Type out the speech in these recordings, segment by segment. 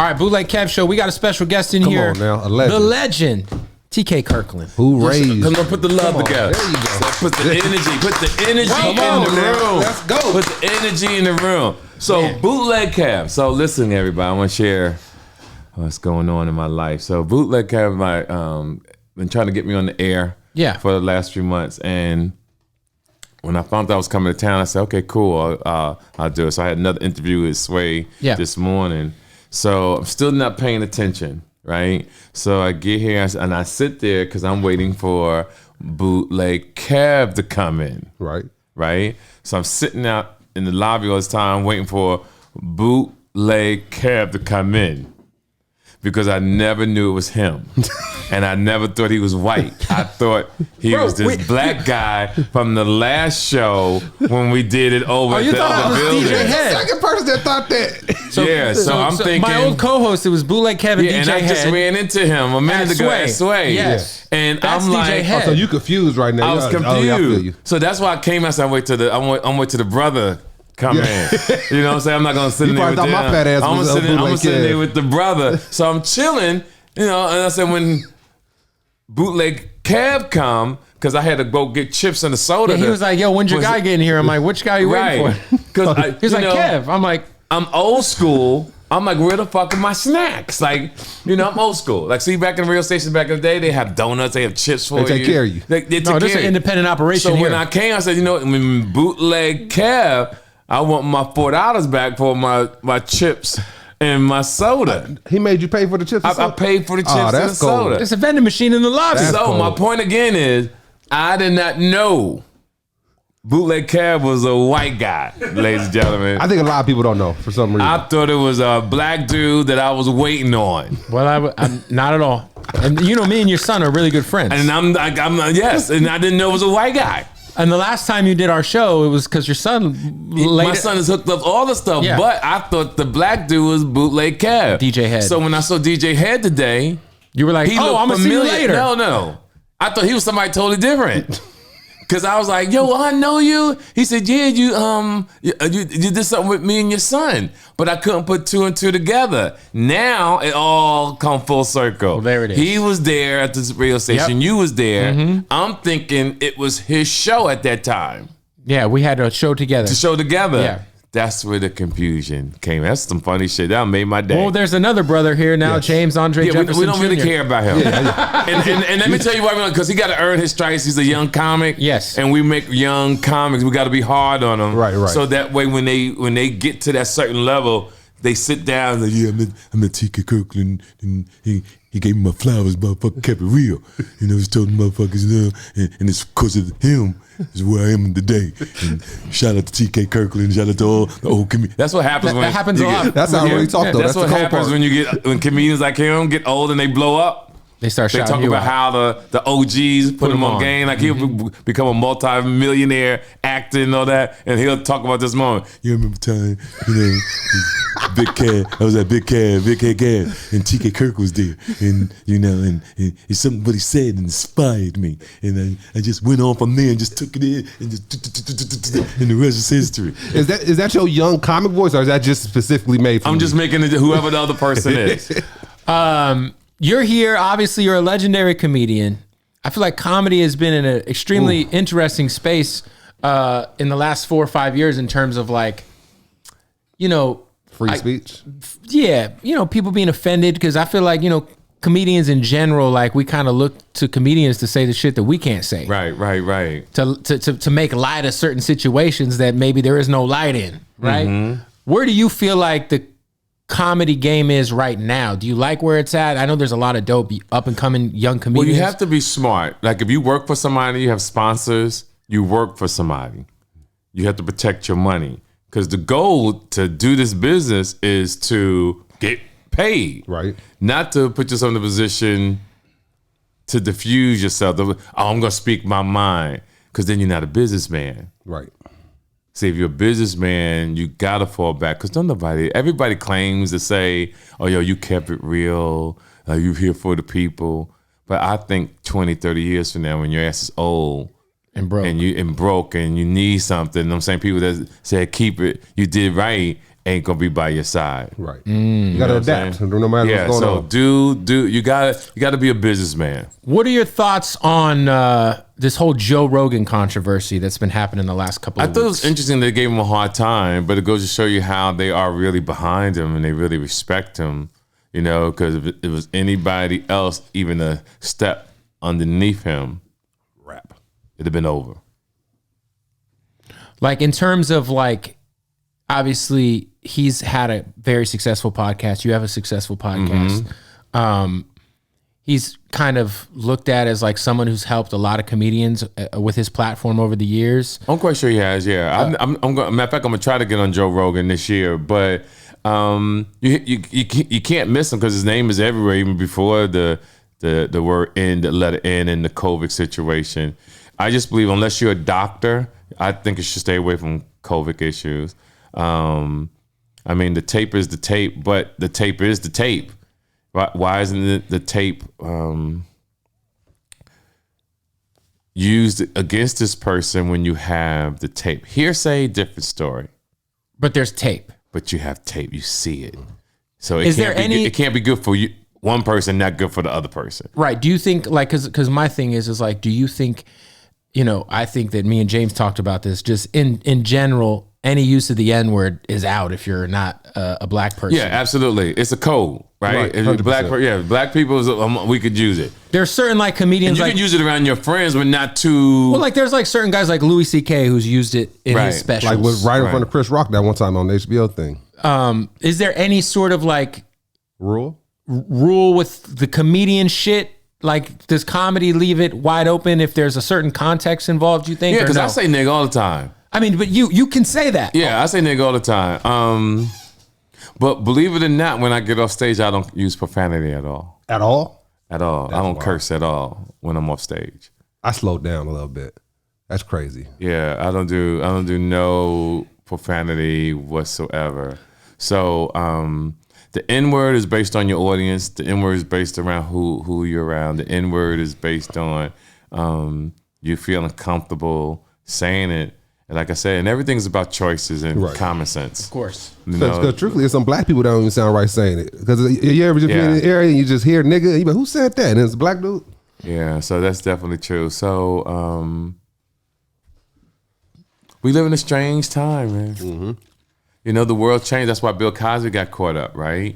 right, Bootleg Kev Show. We got a special guest in here. Come on now, a legend. The legend, TK Kirkland. Who raised? Come on, put the love together. There you go. Put the energy in the room. Let's go. Put the energy in the room. So, Man. Bootleg Kev. So, listen, everybody, I want to share what's going on in my life. So, Bootleg Kev, been trying to get me on the air for the last few months. And when I found out I was coming to town, I said, okay, cool, I'll do it. So I had another interview with Sway this morning. So I'm still not paying attention, right? So I get here and I sit there because I'm waiting for Bootleg Kev to come in. Right? So I'm sitting out in the lobby all this time waiting for Bootleg Kev to come in because I never knew it was him. And I never thought he was white. I thought he was this black guy from the last show when we did it over at the other building. DJ Head. Second person that thought that. So I'm thinking. My old co-host, it was Bootleg Kev and DJ and I just Head. ran into him a minute ago at Sway. Yes. And That's I'm DJ like, Head. So you confused right now. I was confused. Oh, yeah, I feel you. So that's why I came out. So I'm wait to the brother come in. You know what I'm saying? I'm not gonna sit in there with them. My fat ass I'm was gonna sit in there with the brother. So I'm chilling, you know, and I said when Bootleg Kev come, because I had to go get chips and a soda. He was like, yo, when's your guy getting here? I'm like, which guy are you waiting for? Because He's like, Kev. I'm like, I'm old school. I'm like, where the fuck are my snacks? Like, you know, I'm old school. Like, see, back in the radio station back in the day, they have donuts, they have chips for you. They take care of you. They take no, this is care an independent operation So here. when I came, I said, you know, when Bootleg Kev, I want my $4 back for my chips and my soda. He made you pay for the chips and soda? I paid for the chips and the that's cold. soda. There's a vending machine in the lobby. That's So cold. my point again is, I did not know Bootleg Kev was a white guy, ladies and gentlemen. I think a lot of people don't know for some reason. I thought it was a black dude that I was waiting on. Well, I'm not at all. And you know, me and your son are really good friends. And I'm yes, and I didn't know it was a white guy. And the last time you did our show, it was because your son My son is hooked up all the stuff, but I thought the black dude was Bootleg Kev. DJ Head. So when I saw DJ Head today, you were like, he oh, looked I'm going to see you familiar. later. No. I thought he was somebody totally different. Cause I was like, yo, I know you. He said, yeah, you did something with me and your son, but I couldn't put two and two together. Now it all come full circle. Well, there it is. He was there at the radio station. Yep. You was there. Mm-hmm. I'm thinking it was his show at that time. Yeah, we had a show together. To show together. Yeah. That's where the confusion came. That's some funny shit. That made my day. Well, there's another brother here now, James Jefferson we don't really Jr. care about him. And let me tell you why. Because he got to earn his stripes. He's a young comic. Yes. And we make young comics. We got to be hard on them. Right. So that way, when they get to that certain level, they sit down and like, yeah, I'm the TK Kirkland, and he gave me my flowers, motherfucker kept it real. You know, he's telling motherfuckers, you know, and it's because of him is where I am today. And shout out to TK Kirkland, shout out to all the old comedians. That's what happens when that happens a lot. That's how we talk though. That's what the cold happens part. when comedians like him get old and they blow up. They start They shouting talk you about out. how the OGs put him on game. Like he'll become a multi-millionaire actor and all that. And he'll talk about this moment. You remember the time, you know, Big Kev, I was at Big Kev, and TK Kirk was there. And, you know, and it's something what he said inspired me. And I just went on from there and just took it in and just, and the rest is history. Is that your young comic voice, or is that just specifically made for I'm you? just making it whoever the other person is. You're here. Obviously, you're a legendary comedian. I feel like comedy has been in an extremely interesting space in the last 4 or 5 years in terms of like, you know, free speech. Yeah, you know, people being offended because I feel like, you know, comedians in general, like we kind of look to comedians to say the shit that we can't say. Right. To make light of certain situations that maybe there is no light in. Right. Mm-hmm. Where do you feel like the comedy game is right now? Do you like where it's at? I know there's a lot of dope up and coming young comedians. Well, you have to be smart. Like if you work for somebody, you have sponsors, you work for somebody. You have to protect your money. Because the goal to do this business is to get paid. Right. Not to put yourself in a position to diffuse yourself. I'm going to speak my mind. Because then you're not a businessman. Right. See, if you're a businessman, you gotta fall back because everybody claims to say, oh, yo, you kept it real, you here for the people. But I think 20, 30 years from now, when your ass is old and broke and you need something, I'm saying people that said keep it, you did right, ain't gonna be by your side. Right. You gotta adapt no matter what's going on. Do you gotta be a businessman. What are your thoughts on this whole Joe Rogan controversy that's been happening the last couple of weeks? I thought it was interesting they gave him a hard time, but it goes to show you how they are really behind him and they really respect him, you know, because if it was anybody else, even a step underneath him, it'd have been over. Like in terms of like, obviously he's had a very successful podcast. You have a successful podcast. He's kind of looked at as like someone who's helped a lot of comedians with his platform over the years. I'm quite sure he has. Yeah, I'm going. Matter of fact, I'm gonna try to get on Joe Rogan this year, but you can't miss him because his name is everywhere, even before the word N, the letter N in the COVID situation. I just believe unless you're a doctor, I think you should stay away from COVID issues. I mean, the tape is the tape, but the tape is the tape. Why isn't the tape used against this person when you have the tape? Hearsay, different story. But there's tape. But you have tape. You see it. So it can't be good for you. One person, not good for the other person. Right. Do you think, like, because my thing is like, do you think, you know, I think that me and James talked about this, just in general, any use of the N-word is out if you're not a black person. Yeah, absolutely. It's a code, right? If you're black people, we could use it. There's certain like comedians, and you can use it around your friends, but not too. Well, like there's like certain guys like Louis C.K. who's used it in his specials. Like was right in front of Chris Rock that one time on the HBO thing. Is there any sort of like rule with the comedian shit? Like, does comedy leave it wide open if there's a certain context involved, you think? Yeah, because I say nigga all the time. I mean, but you can say that. Yeah, I say nigga all the time. But believe it or not, when I get off stage, I don't use profanity at all. At all? At all. I don't curse at all when I'm off stage. I slowed down a little bit. That's crazy. Yeah, I don't do no profanity whatsoever. So, the N-word is based on your audience. The N-word is based around who you're around. The N-word is based on you feeling comfortable saying it. And like I said, and everything's about choices and common sense. Of course. Because truthfully, some black people don't even sound right saying it. Because you ever just be in the area and you just hear nigga, and you be like, who said that? And it's a black dude. Yeah, so that's definitely true. So we live in a strange time, man. Mm-hmm. You know, the world changed. That's why Bill Cosby got caught up, right?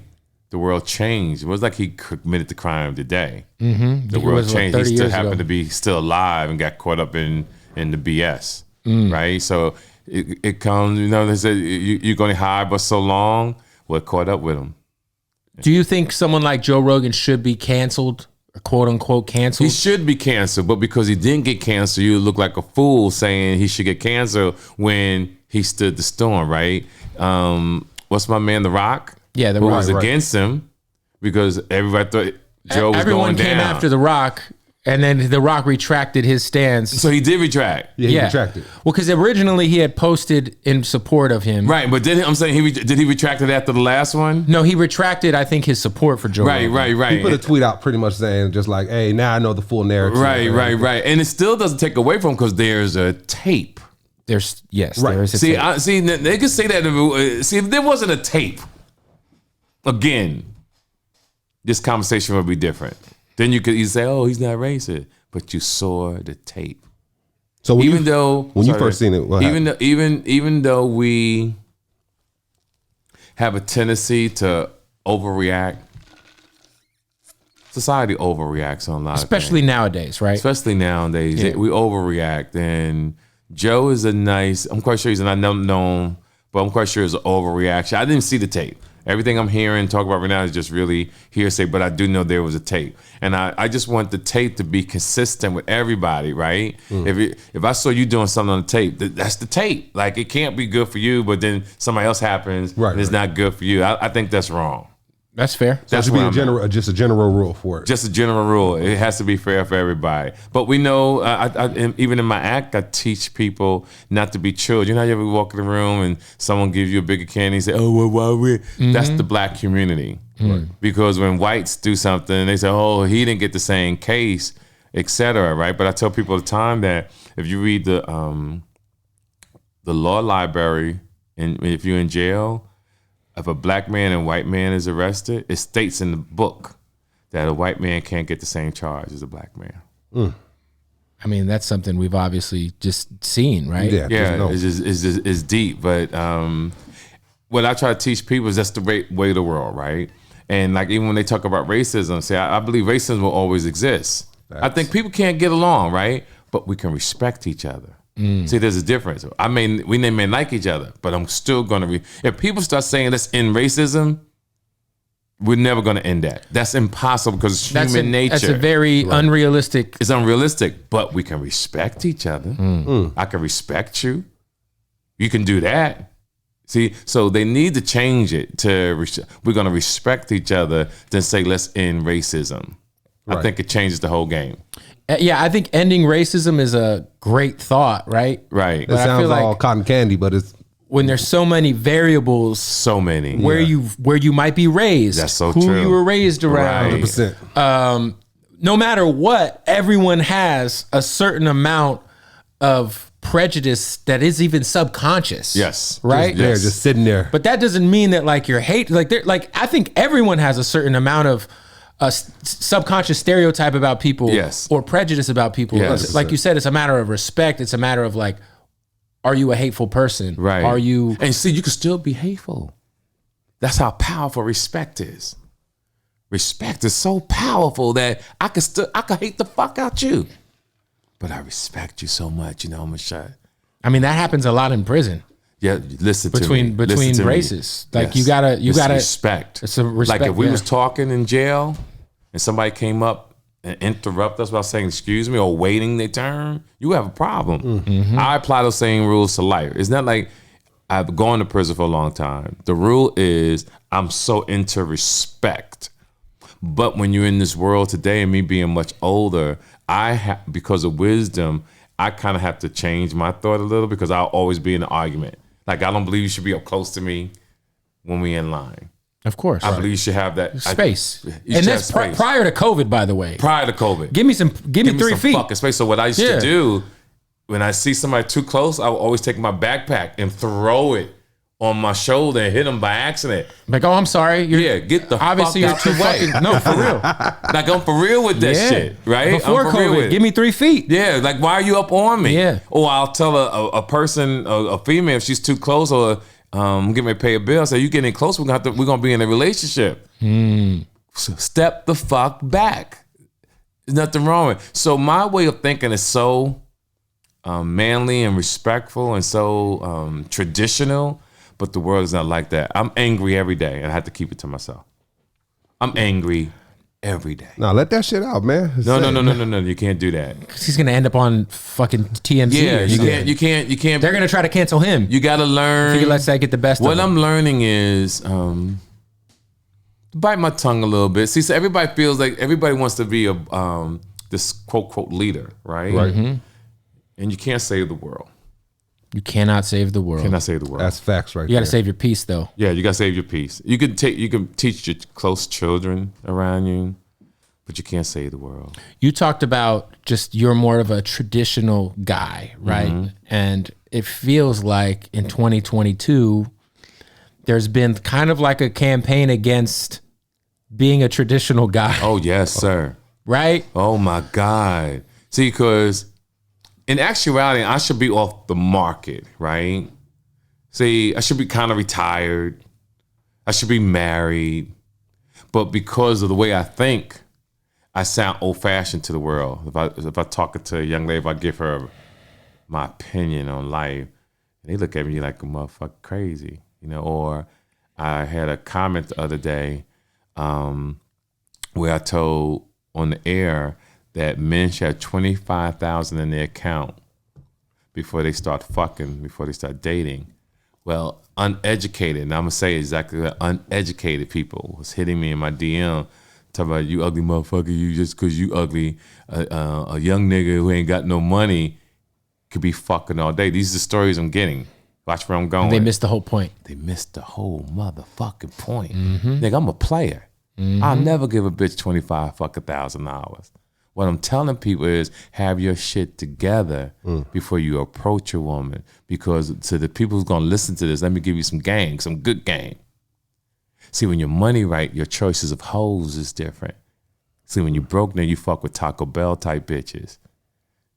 The world changed. It was like he committed the crime today. Mm-hmm. The world changed. He still happened to be still alive and got caught up in the BS, right? So it comes, you know, they say you're going to hide for so long. Well, caught up with him. Do you think someone like Joe Rogan should be canceled, or quote unquote canceled? He should be canceled, but because he didn't get canceled, you look like a fool saying he should get canceled when he stood the storm, right? What's my man, The Rock? Yeah, The Rock was against him because everybody thought Joe was going down. Everyone came after The Rock, and then The Rock retracted his stance. So he did retract. Yeah, he retracted. Well, because originally he had posted in support of him. Right, but I'm saying did he retract it after the last one? No, he retracted, I think, his support for Joe Rogan. Right. He put a tweet out pretty much saying just like, hey, now I know the full narrative. Right. And it still doesn't take away from him because there's a tape. There is a tape. See, they could say that. If there wasn't a tape, again, this conversation would be different. Then you could say, "Oh, he's not racist," but you saw the tape. So when you first seen it, even though we have a tendency to overreact, society overreacts on a lot of things. Especially nowadays, right? Especially nowadays, we overreact. And Joe is I'm quite sure he's an unknown, but I'm quite sure it's an overreaction. I didn't see the tape. Everything I'm hearing, talk about right now is just really hearsay, but I do know there was a tape. And I just want the tape to be consistent with everybody, right? If I saw you doing something on the tape, that's the tape. Like, it can't be good for you, but then somebody else happens and it's not good for you. I think that's wrong. That's fair. So that should be just a general rule for it. Just a general rule. It has to be fair for everybody. But we know, even in my act, I teach people not to be chilled. You know how you ever walk in the room and someone gives you a bigger candy and say, "Oh, well, why we?" That's the black community. Because when whites do something, they say, "Oh, he didn't get the same case," etc. Right? But I tell people all the time that if you read the law library, and if you're in jail, if a black man and white man is arrested, it states in the book that a white man can't get the same charge as a black man. I mean, that's something we've obviously just seen, right? Yeah, it's deep. But what I try to teach people is that's the way of the world, right? And like even when they talk about racism, say I believe racism will always exist. I think people can't get along, right? But we can respect each other. See, there's a difference. I mean, we may like each other, but I'm still going to... If people start saying let's end racism, we're never going to end that. That's impossible because it's human nature. That's a very unrealistic... It's unrealistic, but we can respect each other. I can respect you. You can do that. See, so they need to change it to we're going to respect each other than say let's end racism. Right. I think it changes the whole game. Yeah, I think ending racism is a great thought, right? Right. It sounds all cotton candy, but it's when there's so many variables, where you might be raised, that's so who true. You were raised around, 100%. No matter what, everyone has a certain amount of prejudice that is even subconscious. Yes, right. They're just sitting there, but that doesn't mean that like you're hate. Like I think everyone has a certain amount of a subconscious stereotype about people, or prejudice about people. Yes. Like you said, it's a matter of respect. It's a matter of like, are you a hateful person? Right. Are you? And see, you can still be hateful. That's how powerful respect is. Respect is so powerful that I can hate the fuck out you, but I respect you so much. You know, I'm gonna shut. I mean, that happens a lot in prison. Yeah, listen to me. Between races, like you gotta respect. It's a respect. Like if we was talking in jail and somebody came up and interrupt us by saying excuse me or waiting their turn, you have a problem. I apply those same rules to life. It's not like I've gone to prison for a long time. The rule is I'm so into respect. But when you're in this world today and me being much older, because of wisdom, I kind of have to change my thought a little because I'll always be in an argument. Like, I don't believe you should be up close to me when we in line. Of course. I believe you should have that space. And that's prior to COVID, by the way. Prior to COVID. Give me 3 feet. Fucking space. So what I used to do, when I see somebody too close, I would always take my backpack and throw it on my shoulder and hit them by accident. Like, oh, I'm sorry. Get the fuck out the way. No, for real. Like, I'm for real with that shit, right? Before COVID, give me 3 feet. Yeah, like, why are you up on me? Yeah. Or I'll tell a person, a female, if she's too close or get me to pay a bill, say, you getting close, we're gonna be in a relationship. So step the fuck back. There's nothing wrong with it. So my way of thinking is so manly and respectful and so traditional. But the world is not like that. I'm angry every day, and I have to keep it to myself. I'm angry every day. No, let that shit out, man. No. You can't do that. Because he's gonna end up on fucking TMZ. Yeah, you can't. They're gonna try to cancel him. You got to learn. He lets that get the best. What I'm learning is bite my tongue a little bit. See, so everybody feels like everybody wants to be this quote leader, right? Right. And you can't save the world. You cannot save the world. Cannot save the world. That's facts, right? You got to save your peace, though. Yeah, you got to save your peace. You can teach your close children around you, but you can't save the world. You talked about just you're more of a traditional guy, right? And it feels like in 2022, there's been kind of like a campaign against being a traditional guy. Oh yes, sir. Right? Oh my God. See, because in actuality, I should be off the market, right? See, I should be kind of retired. I should be married. But because of the way I think, I sound old-fashioned to the world. If I talk to a young lady, if I give her my opinion on life, and they look at me like a motherfucker crazy, you know. Or I had a comment the other day where I told on the air that men should have $25,000 in their account before they start fucking, before they start dating. Well, uneducated, and I'm gonna say exactly that, uneducated people was hitting me in my DM, talking about, you ugly motherfucker, you just cause you ugly, a young nigga who ain't got no money could be fucking all day. These are the stories I'm getting. Watch where I'm going. They missed the whole point. They missed the whole motherfucking point. Nigga, I'm a player. I'll never give a bitch $25,000. What I'm telling people is have your shit together before you approach a woman. Because to the people who's gonna listen to this, let me give you some game, some good game. See, when your money right, your choices of hoes is different. See, when you broke, then you fuck with Taco Bell type bitches.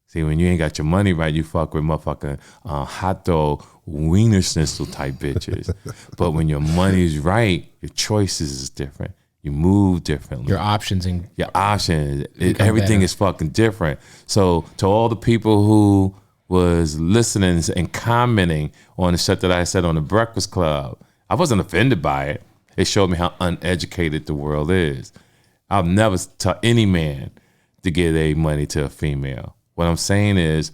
See, when you ain't got your money right, you fuck with motherfucking hot dog, wiener schnitzel type bitches. But when your money's right, your choices is different. You move differently. Your options. Everything is fucking different. So to all the people who was listening and commenting on the shit that I said on the Breakfast Club, I wasn't offended by it. It showed me how uneducated the world is. I'll never tell any man to give their money to a female. What I'm saying is,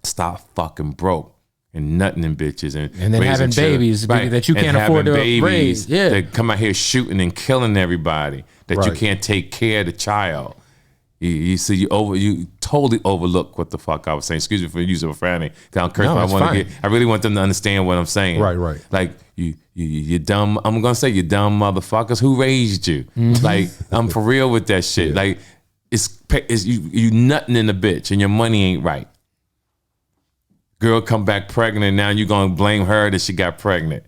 stop fucking broke and nutting in bitches and then having babies that you can't afford to raise. Yeah, that come out here shooting and killing everybody. That you can't take care of the child. You see, you totally overlook what the fuck I was saying. Excuse me for using profanity. I really want them to understand what I'm saying. Right. Like you dumb. I'm gonna say you dumb motherfuckers. Who raised you? Like I'm for real with that shit. Yeah. Like it's you nutting in the bitch and your money ain't right. Girl come back pregnant and now you gonna blame her that she got pregnant.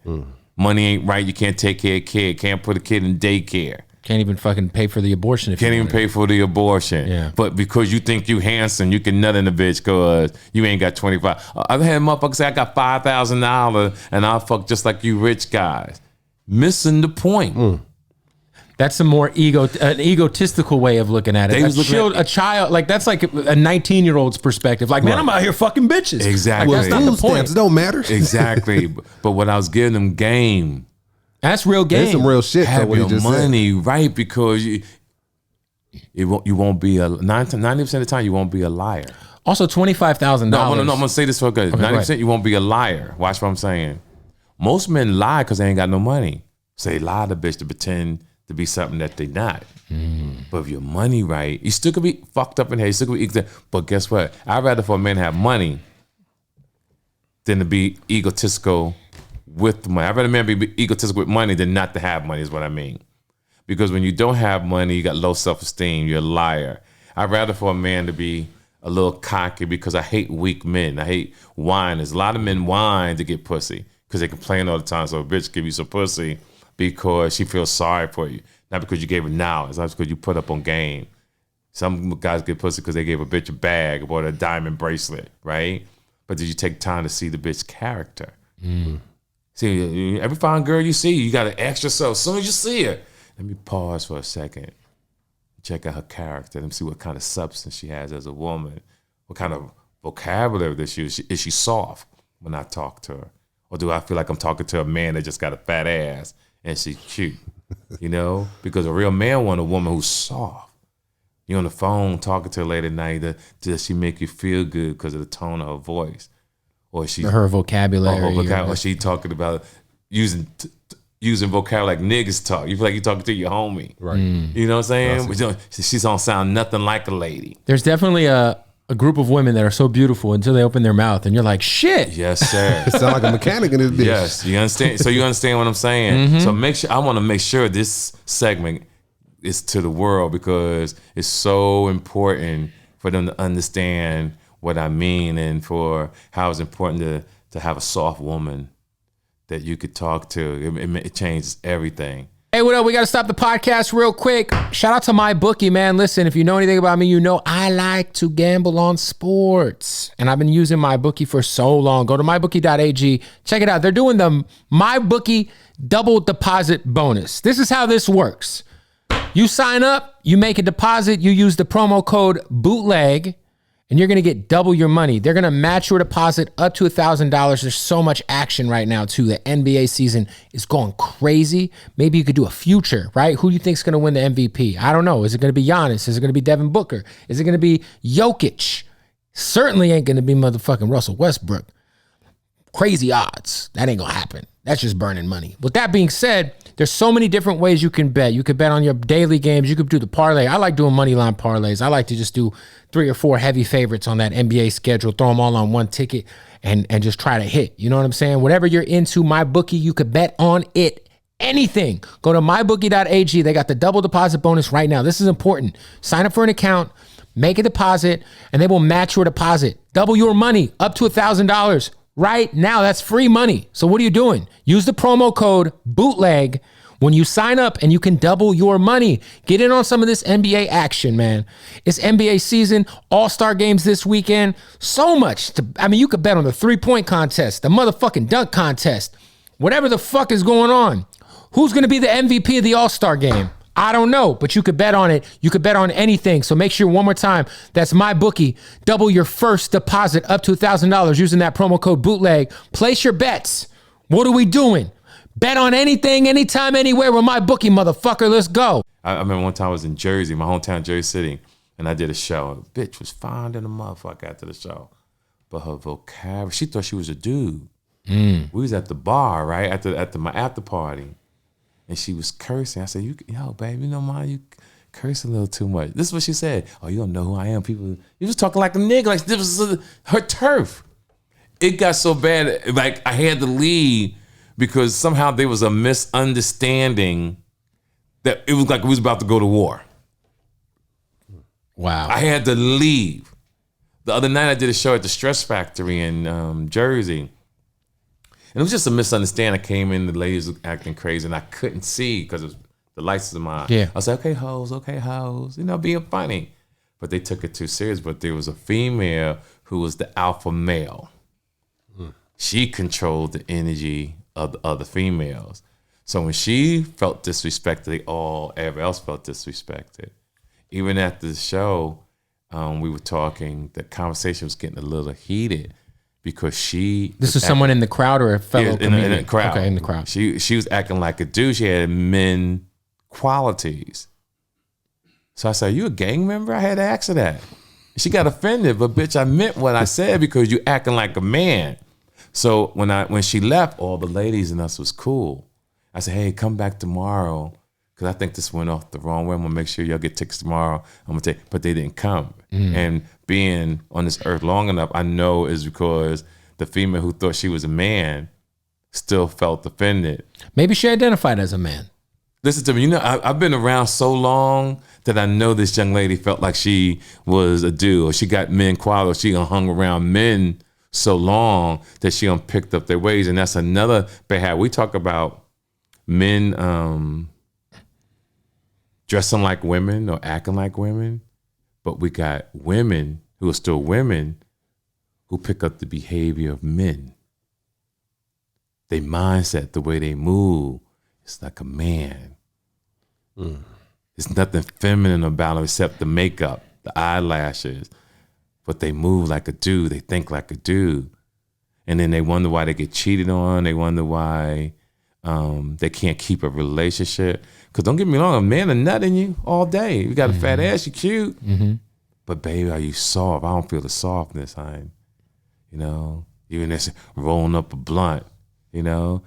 Money ain't right. You can't take care of a kid. Can't put a kid in daycare. Can't even fucking pay for the abortion. Can't even pay for the abortion. Yeah. But because you think you handsome, you can nut in the bitch because you ain't got 25. I've had motherfuckers say I got $5,000 and I'll fuck just like you rich guys. Missing the point. That's a more egotistical way of looking at it. A child, like that's like a 19-year-old's perspective. Like, man, I'm out here fucking bitches. Exactly. Like, that's not the point. Stamps don't matter. Exactly. But what I was giving them game. That's real game. That's some real shit. Have your money right because you won't be 90% of the time you won't be a liar. Also, $25,000. No, I'm gonna say this for good. 90% you won't be a liar. Watch what I'm saying. Most men lie because they ain't got no money. So they lie to bitch to pretend to be something that they not. But if your money right, you still could be fucked up in here. You still could be, but guess what? I'd rather for a man to have money than to be egotistical with the money. I'd rather a man be egotistical with money than not to have money is what I mean. Because when you don't have money, you got low self-esteem, you're a liar. I'd rather for a man to be a little cocky because I hate weak men. I hate whiners. A lot of men whine to get pussy because they complain all the time. So a bitch give you some pussy because she feels sorry for you. Not because you gave her knowledge. Not because you put up on game. Some guys get pussy because they gave a bitch a bag or bought a diamond bracelet, right? But did you take time to see the bitch's character? See, every fine girl you see, you got to ask yourself, as soon as you see her, let me pause for a second. Check out her character. Let me see what kind of substance she has as a woman. What kind of vocabulary does she use? Is she soft when I talk to her? Or do I feel like I'm talking to a man that just got a fat ass and she's cute? You know? Because a real man wants a woman who's soft. You're on the phone talking to her late at night. Does she make you feel good because of the tone of her voice? Or her vocabulary. Or she talking about using vocabulary like niggas talk. You feel like you're talking to your homie. Right. You know what I'm saying? She don't sound nothing like a lady. There's definitely a group of women that are so beautiful until they open their mouth and you're like, shit. Yes, sir. It sound like a mechanic in this bitch. Yes, you understand. So you understand what I'm saying? So I want to make sure this segment is to the world because it's so important for them to understand what I mean and for how it's important to have a soft woman that you could talk to. It changes everything. Hey, what up? We got to stop the podcast real quick. Shout out to my bookie, man. Listen, if you know anything about me, you know I like to gamble on sports. And I've been using my bookie for so long. Go to mybookie.ag. Check it out. They're doing the MyBookie double deposit bonus. This is how this works. You sign up, you make a deposit, you use the promo code BOOTLEG, and you're going to get double your money. They're going to match your deposit up to $1,000. There's so much action right now, too. The NBA season is going crazy. Maybe you could do a future, right? Who do you think is going to win the MVP? I don't know. Is it going to be Giannis? Is it going to be Devin Booker? Is it going to be Jokic? Certainly ain't going to be motherfucking Russell Westbrook. Crazy odds. That ain't going to happen. That's just burning money. With that being said, there's so many different ways you can bet. You could bet on your daily games. You could do the parlay. I like doing money line parlays. I like to just do 3 or 4 heavy favorites on that NBA schedule, throw them all on one ticket and just try to hit. You know what I'm saying? Whatever you're into, MyBookie, you could bet on it. Anything. Go to mybookie.ag. They got the double deposit bonus right now. This is important. Sign up for an account, make a deposit, and they will match your deposit. Double your money up to $1,000. Right now, that's free money. So what are you doing? Use the promo code BOOTLEG. when you sign up and you can double your money. Get in on some of this NBA action, man. It's NBA season, all-star games this weekend. So much. You could bet on the three-point contest, the motherfucking dunk contest, whatever the fuck is going on. Who's going to be the MVP of the all-star game? I don't know, but you could bet on it. You could bet on anything. So make sure one more time, that's MyBookie. Double your first deposit up to $1,000 using that promo code BOOTLEG. Place your bets. What are we doing? Bet on anything, anytime, anywhere with MyBookie, motherfucker. Let's go. I remember one time I was in Jersey, my hometown, Jersey City, and I did a show. A bitch was fine than a motherfucker after the show. But her vocabulary, she thought she was a dude. We was at the bar, right? At my after party. And she was cursing. I said, yo, babe, you know, Mom, you curse a little too much. This is what she said. Oh, you don't know who I am. People, you was talking like a nigga. Like this was her turf. It got so bad, like I had to leave because somehow there was a misunderstanding that it was like we was about to go to war. Wow. I had to leave. The other night I did a show at the Stress Factory in Jersey. And it was just a misunderstanding. I came in, the ladies were acting crazy, and I couldn't see because the lights was in my eye. Yeah. I was like, okay, hoes, you know, being funny. But they took it too serious. But there was a female who was the alpha male. She controlled the energy of the other females. So when she felt disrespected, everyone else felt disrespected. Even after the show, we were talking, the conversation was getting a little heated. Because this is someone in the crowd or a fellow comedian? In the crowd. Okay, in the crowd. She was acting like a dude. She had men qualities. So I said, you a gang member? I had to ask her that. She got offended, but bitch, I meant what I said because you acting like a man. So when she left, all the ladies and us was cool. I said, hey, come back tomorrow because I think this went off the wrong way. I'm gonna make sure y'all get tickets tomorrow. But they didn't come. And being on this earth long enough, I know is because the female who thought she was a man still felt offended. Maybe she identified as a man. Listen to me, you know, I've been around so long that I know this young lady felt like she was a dude, or she got men qualities, she hung around men so long that she picked up their ways, and that's another bad habit. We talk about men dressing like women or acting like women, but we got women who are still women who pick up the behavior of men. Their mindset, the way they move, it's like a man. There's nothing feminine about them except the makeup, the eyelashes, but they move like a dude. They think like a dude. And then they wonder why they get cheated on. They wonder why they can't keep a relationship. Because don't get me wrong, a man a nut in you all day. You got a fat ass, you cute. But baby, are you soft? I don't feel the softness. Even this rolling up a blunt, Now,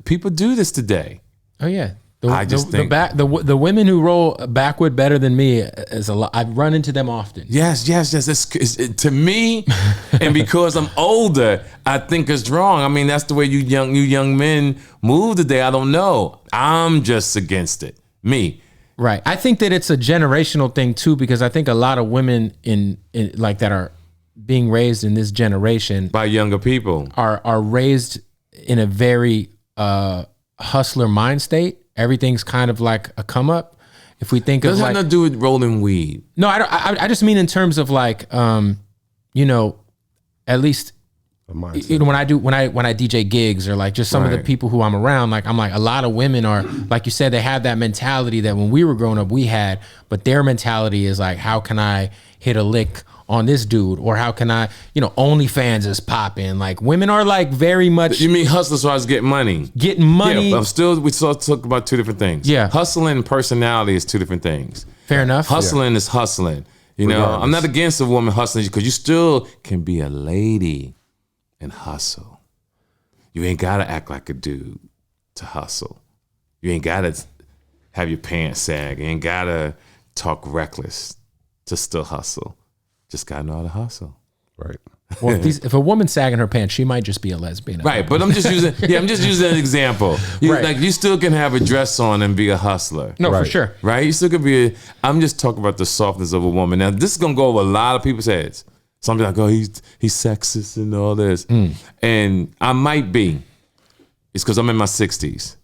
people do this today. Oh, yeah. The women who roll backward better than me is a lot. I've run into them often. Yes. It's to me, and because I'm older, I think it's wrong. I mean, that's the way you young men move today. I don't know. I'm just against it. Me. Right. I think that it's a generational thing too, because I think a lot of women in like that are being raised in this generation by younger people are raised in a very hustler mind state. Everything's kind of like a come up. If we think doesn't of have nothing to do with rolling weed. No, I just mean in terms of like, at least when I DJ gigs or like just some of the people who I'm around, like I'm like a lot of women are like you said, they have that mentality that when we were growing up we had, but their mentality is like, how can I hit a lick on this dude, or how can I, OnlyFans is popping. Like women are like very much. You mean hustlers as far as getting money? Getting money. Yeah, but we still talk about two different things. Yeah. Hustling and personality is two different things. Fair enough. Hustling is hustling. Regardless. I'm not against a woman hustling because you still can be a lady and hustle. You ain't gotta act like a dude to hustle. You ain't gotta have your pants sag. You ain't gotta talk reckless to still hustle. Just gotta know how to hustle. Right. Well, if a woman's sagging her pants, she might just be a lesbian. Right, but I'm just using an example. You still can have a dress on and be a hustler. No, for sure. Right? You still could be I'm just talking about the softness of a woman. Now, this is gonna go over a lot of people's heads. Some people like, oh, he's sexist and all this. And I might be. It's because I'm in my 60s.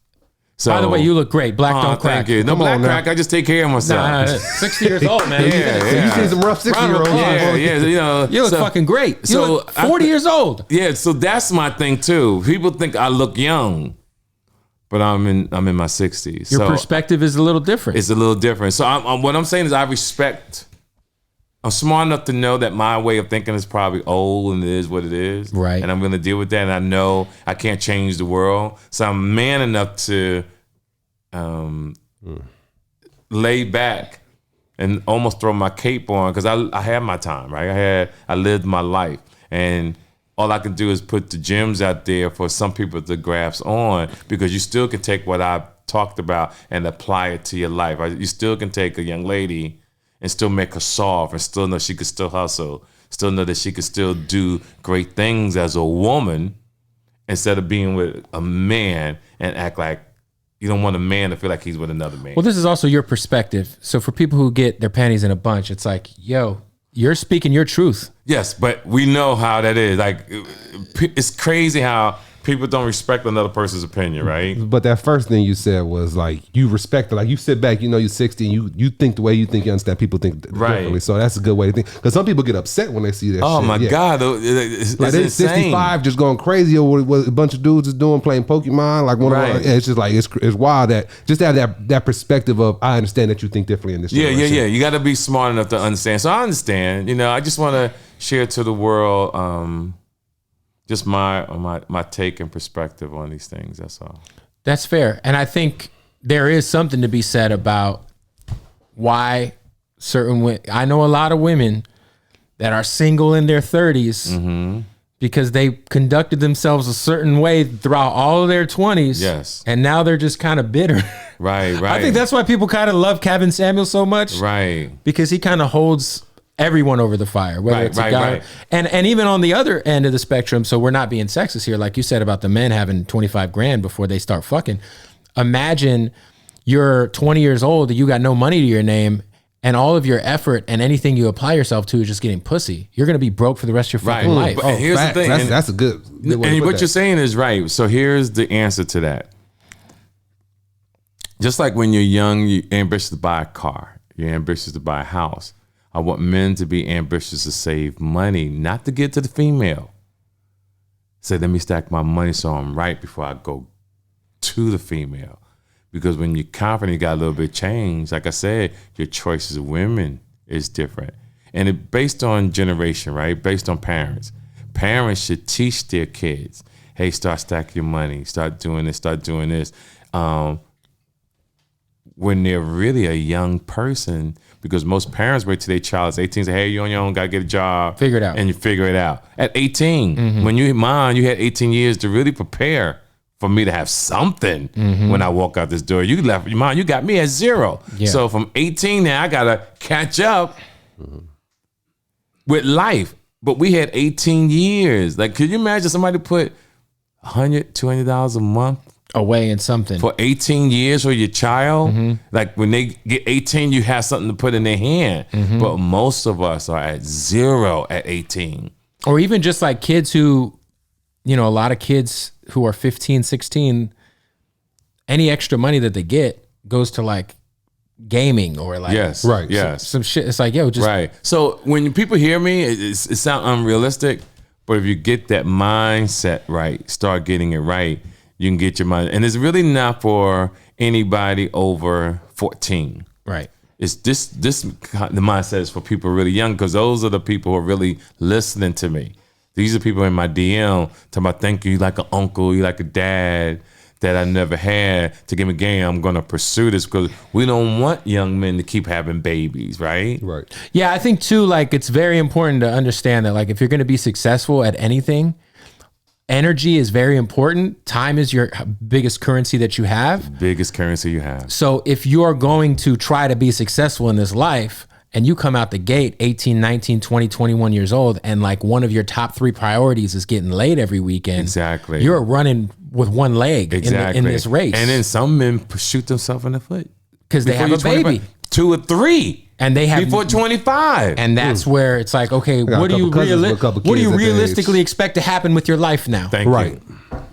So, by the way, you look great. Black don't crack. Thank you. No black crack. I just take care of myself. 60 years old, man. You seen some rough 60-year-olds. Yeah. You look fucking great. You look 40 years old. Yeah, so that's my thing too. People think I look young, but I'm in my 60s. Your perspective is a little different. It's a little different. So what I'm saying is I'm smart enough to know that my way of thinking is probably old and it is what it is. Right. And I'm going to deal with that. And I know I can't change the world. So I'm man enough to lay back and almost throw my cape on because I had my time, right? I lived my life. And all I can do is put the gems out there for some people to grasp on because you still can take what I've talked about and apply it to your life. You still can take a young lady and still make her soft and still know she could still hustle, still know that she could still do great things as a woman instead of being with a man and act like you don't want a man to feel like he's with another man. Well, this is also your perspective. So for people who get their panties in a bunch, it's like, yo, you're speaking your truth. Yes, but we know how that is. Like, it's crazy how people don't respect another person's opinion, right? But that first thing you said was like you respect it. Like you sit back, you know, you're 60, and you think the way you think. You understand people think differently. So that's a good way to think. Because some people get upset when they see that. Oh shit. My God, it's like they're 65, just going crazy over what a bunch of dudes is doing, playing Pokemon. Like it's just like it's wild that just to have that perspective of I understand that you think differently in this. Yeah. You got to be smart enough to understand. So I understand. You know, I just want to share to the world. Just my take and perspective on these things. That's all. That's fair. And I think there is something to be said about why I know a lot of women that are single in their 30s because they conducted themselves a certain way throughout all of their 20s. Yes. And now they're just kind of bitter. Right. I think that's why people kind of love Kevin Samuels so much. Right. Because he kind of holds everyone over the fire, whether it's a guy. And even on the other end of the spectrum, so we're not being sexist here, like you said about the men having 25 grand before they start fucking. Imagine you're 20 years old, you got no money to your name, and all of your effort and anything you apply yourself to is just getting pussy. You're going to be broke for the rest of your fucking life. But here's the thing. That's a good way and to what you're saying is right. So here's the answer to that. Just like when you're young, you're ambitious to buy a car. You're ambitious to buy a house. I want men to be ambitious to save money, not to get to the female. Say, let me stack my money so I'm right before I go to the female. Because when you're confident, you got a little bit of change. Like I said, your choices of women is different. And it based on generation, right? Based on parents. Parents should teach their kids, hey, start stacking your money. Start doing this, when they're really a young person, because most parents wait till their child is 18 and say, hey, you're on your own, got to get a job. Figure it out. And you figure it out. At 18, when you had 18 years to really prepare for me to have something when I walk out this door. You left, Mom, you got me at 0. Yeah. So from 18 now, I got to catch up with life. But we had 18 years. Like, could you imagine somebody put $100, $200 a month away in something for 18 years for your child? Like when they get 18, you have something to put in their hand. But most of us are at 0 at 18. Or even just like kids who, a lot of kids who are 15, 16, any extra money that they get goes to like gaming or like some shit. It's like, yo, just right. So when people hear me, it sounds unrealistic, but if you get that mindset right, start getting it right, you can get your money. And it's really not for anybody over 14. Right. It's the mindset is for people really young, because those are the people who are really listening to me. These are people in my DM talking about, thank you, you like an uncle, you like a dad that I never had to give me a game. I'm going to pursue this, because we don't want young men to keep having babies, right? Right. Yeah, I think too, like, it's very important to understand that, like, if you're going to be successful at anything, energy is very important. Time is your biggest currency that you have. Biggest currency you have. So if you're going to try to be successful in this life, and you come out the gate 18, 19, 20, 21 years old, and like one of your top 3 priorities is getting laid every weekend. Exactly. You're running with one leg in this race. And then some men shoot themselves in the foot. Because they have a baby. 2 or 3. And they have before 25. And that's where it's like, okay, what do you realistically expect to happen with your life now? Thank you.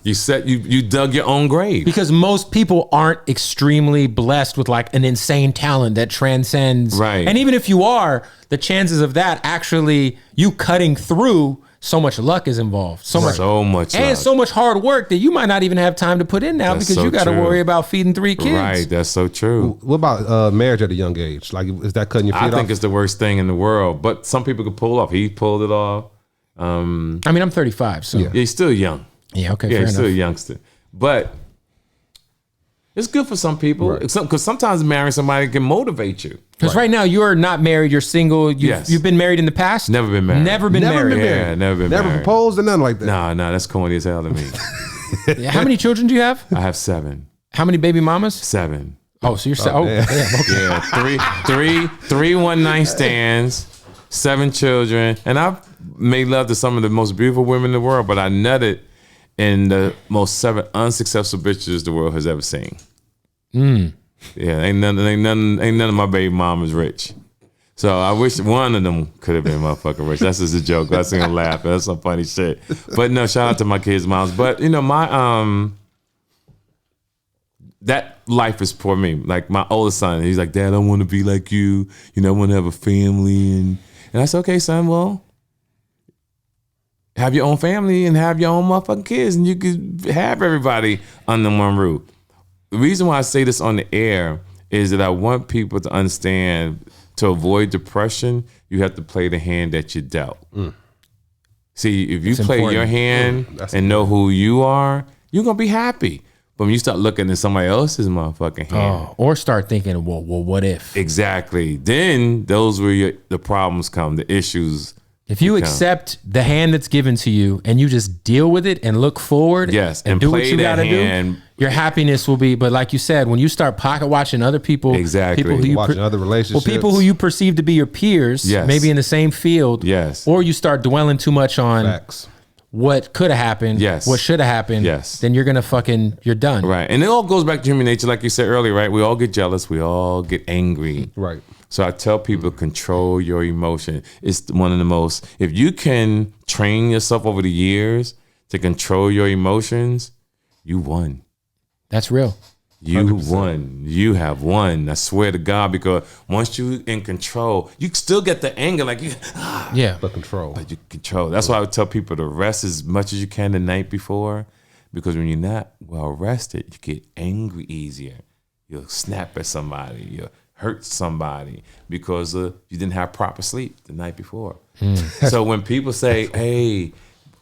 You dug your own grave. Because most people aren't extremely blessed with like an insane talent that transcends. Right. And even if you are, the chances of that actually you cutting through, so much luck is involved. So much luck. So much hard work that you might not even have time to put in now because you got to worry about feeding 3 kids. Right, that's so true. What about marriage at a young age? Like, is that cutting your feet off? I think it's the worst thing in the world, but some people could pull off. He pulled it off. I mean, I'm 35, so he's still young. Yeah, okay, yeah, fair he's enough. still a youngster, but it's good for some people. Because sometimes marrying somebody can motivate you. Because right now you're not married, you're single. You've been married in the past? Never been married. Never been married. Yeah, never been married. Never proposed or nothing like that. No, that's corny as hell to me. How many children do you have? I have 7. How many baby mamas? 7. Oh, so you're three one-night stands, 7 children, and I've made love to some of the most beautiful women in the world, but I nutted in the most 7 unsuccessful bitches the world has ever seen. Yeah, ain't none of my baby mamas rich. So I wish one of them could have been motherfucking rich. That's just a joke. I see them laughing. That's some funny shit. But no, shout out to my kids' moms. But you know, my that life is for me. Like my oldest son, he's like, Dad, I want to be like you. You know, I want to have a family. And I said, okay, son, well, have your own family and have your own motherfucking kids, and you could have everybody under one roof. The reason why I say this on the air is that I want people to understand, to avoid depression, you have to play the hand that you dealt. See, if you play your hand and know who you are, you're going to be happy. But when you start looking at somebody else's motherfucking hand. Or start thinking, well, what if? Exactly. Then those where the problems come, the issues. If you accept the hand that's given to you and you just deal with it and look forward and do what you got to do, your happiness will be. But like you said, when you start pocket watching other people, people who you watching other relationships, people who you perceive to be your peers, maybe in the same field, or you start dwelling too much on what could have happened, what should have happened, then you're gonna you're done. Right. And it all goes back to human nature, like you said earlier, right? We all get jealous, we all get angry. Right. So I tell people, control your emotion. It's one of the most, if you can train yourself over the years to control your emotions, you won. That's real. You 100%. Won. You have won. I swear to God, because once you in control, you still get the anger, like but control. But you control. That's why I would tell people to rest as much as you can the night before, because when you're not well rested, you get angry easier. You'll snap at somebody. You'll hurt somebody because you didn't have proper sleep the night before. So when people say, hey,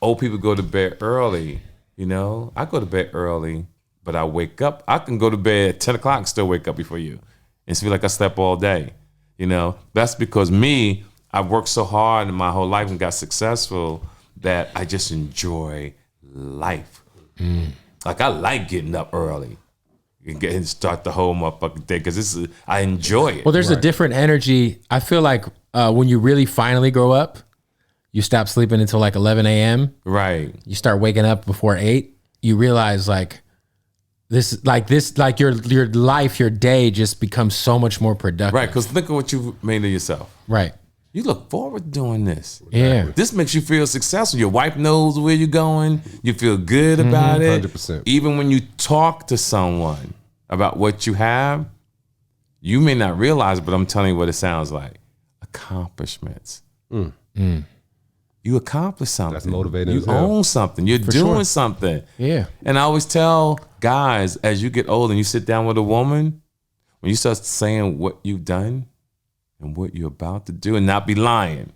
old people go to bed early, you know, I go to bed early, but I wake up. I can go to bed at 10 o'clock and still wake up before you and feel like I slept all day. You know, that's because I worked so hard in my whole life and got successful that I just enjoy life. Like I like getting up early. And start the whole motherfucking day because I enjoy it. Well, there's a different energy. I feel like when you really finally grow up, you stop sleeping until like 11 a.m. Right. You start waking up before 8. You realize like your life, your day just becomes so much more productive. Right, because think of what you made of yourself. Right. You look forward to doing this. Yeah. This makes you feel successful. Your wife knows where you're going. You feel good about it. 100%. Even when you talk to someone about what you have, you may not realize it, but I'm telling you what it sounds like. Accomplishments. You accomplished something. That's motivating. You own something. You're doing something. Yeah. And I always tell guys, as you get older and you sit down with a woman, when you start saying what you've done and what you're about to do and not be lying,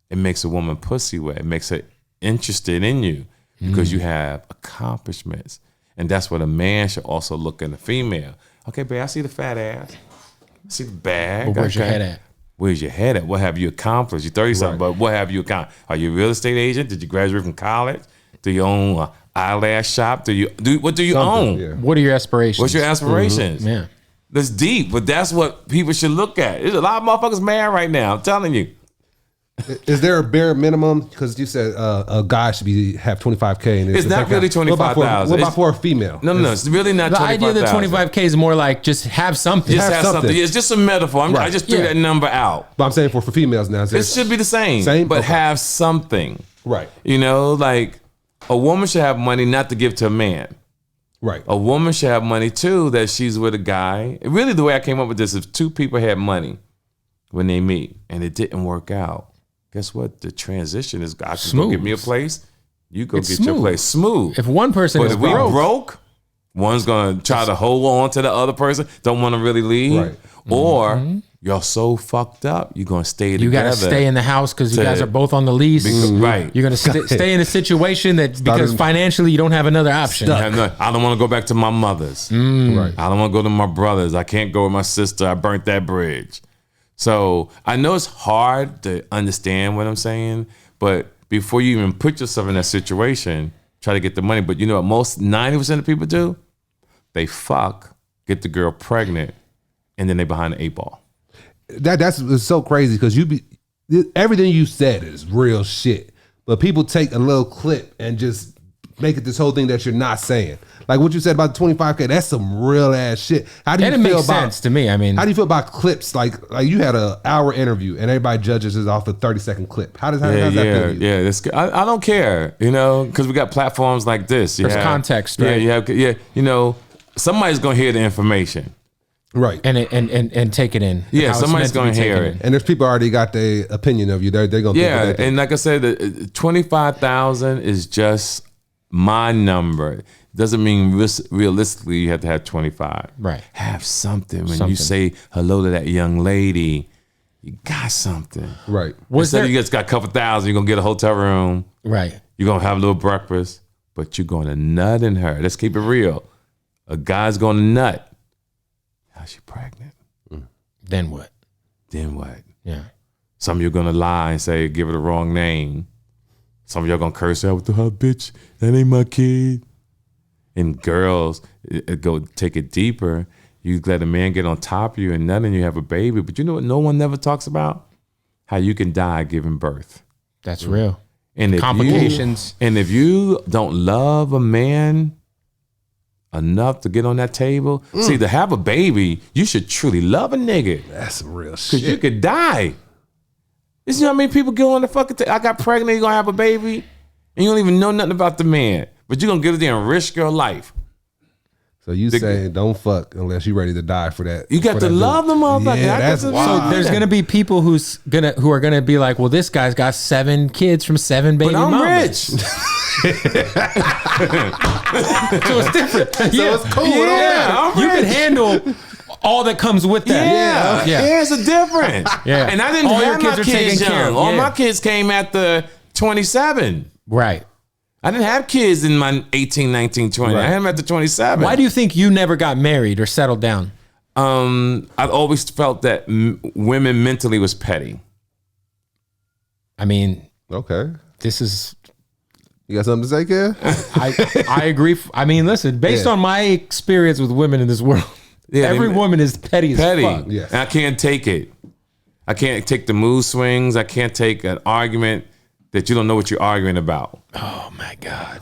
it makes a woman pussy wet. It makes her interested in you because you have accomplishments. And that's what a man should also look in a female. Okay, babe, I see the fat ass. I see the bag. But where's your head at? Where's your head at? What have you accomplished? You're 30-something, but what have you accomplished? Are you a real estate agent? Did you graduate from college? Do you own an eyelash shop? What do you own? Yeah. What are your aspirations? What's your aspirations? Yeah. That's deep, but that's what people should look at. There's a lot of motherfuckers mad right now. I'm telling you. Is there a bare minimum? Because you said a guy should have 25K. And it's not really 25,000. What about for a female? No. It's really not 25,000. The idea that 25K is more like just have something. Just have something. It's just a metaphor. I just threw that number out. But I'm saying for females now. It should be the same. But have something. Right. You know, like a woman should have money not to give to a man. Right. A woman should have money too that she's with a guy. Really, the way I came up with this is two people had money when they meet and it didn't work out. Guess what? The transition is I can go get me a place. You go get your place. Smooth. If one person is we broke, one's gonna try to hold on to the other person, don't want to really leave. Right. Or you're so fucked up, you're gonna stay together. You gotta stay in the house because you guys are both on the lease. Right. You're gonna stay in a situation that because financially you don't have another option. I don't want to go back to my mother's. Right. I don't want to go to my brother's. I can't go with my sister. I burnt that bridge. So I know it's hard to understand what I'm saying, but before you even put yourself in that situation, try to get the money. But you know what most 90% of people do? They fuck, get the girl pregnant, and then they behind the 8 ball. That's so crazy because everything you said is real shit. But people take a little clip and just make it this whole thing that you're not saying. Like what you said about the 25K, that's some real ass shit. How do you feel makes sense to me. I mean, how do you feel about clips? Like you had an hour interview and everybody judges it off a 30-second clip. How does that feel to you? Yeah, I don't care, because we got platforms like this. There's context, right? Somebody's gonna hear the information. Right. And take it in. Yeah, somebody's going to hear it. And there's people already got their opinion of you. They're going to think and like I said, 25,000 is just my number. Doesn't mean realistically you have to have 25. Right. Have something. When you say hello to that young lady, you got something. Right. Instead you just got a couple thousand, you're going to get a hotel room. Right. You're going to have a little breakfast, but you're going to nut in her. Let's keep it real. A guy's going to nut. How's she pregnant? Then what? Yeah. Some of you are going to lie and say, give her the wrong name. Some of y'all going to curse out with the hot bitch. That ain't my kid. And girls, go take it deeper. You let a man get on top of you and none, and you have a baby. But you know what no one never talks about? How you can die giving birth. That's real. And complications. If you don't love a man enough to get on that table, see, to have a baby, you should truly love a nigga. That's some real shit. Because you could die. You know how many people get on the fucking table? I got pregnant, you're going to have a baby, and you don't even know nothing about the man. But you're going to get it there and risk your life. So you saying don't fuck unless you're ready to die for that. You got to love the motherfucker. Yeah, that's wild. So there's gonna be people who are gonna be like, well, this guy's got 7 kids from 7 baby mamas. But I'm rich. So it's different. So it's cool. I'm you rich. can handle all that comes with that. There's a difference. And I didn't have my kids young. All my kids came after 27. Right. I didn't have kids in my 18, 19, 20. Right. I had them at the 27. Why do you think you never got married or settled down? I've always felt that women mentally was petty. I mean, okay. This is... You got something to say, Kev? I agree. I mean, listen, based on my experience with women in this world, every woman is petty as fuck. Yes. And I can't take it. I can't take the mood swings. I can't take an argument that you don't know what you're arguing about. Oh my God.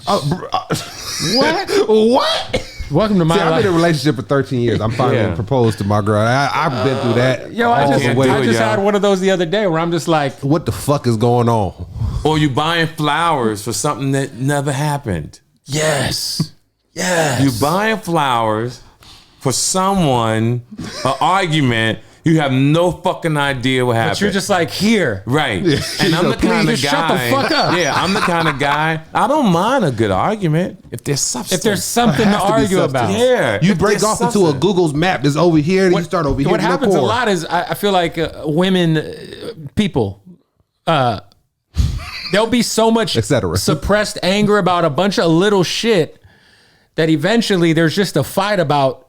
What? Welcome to my life. I've been in a relationship for 13 years. I'm finally proposed to my girl. I've been through that. I just had one of those the other day where I'm just like, what the fuck is going on? Or you buying flowers for something that never happened. Yes. You buying flowers for someone, an argument. You have no fucking idea what happened. But you're just like, here. Right. And I'm the kind of guy. Shut the fuck up. Yeah, I'm the kind of guy. I don't mind a good argument if there's substance. If there's something to argue about. Yeah. You break off into a Google's map that's over here, and you start over here. What happens a lot is I feel like women, people, there'll be so much suppressed anger about a bunch of little shit that eventually there's just a fight about.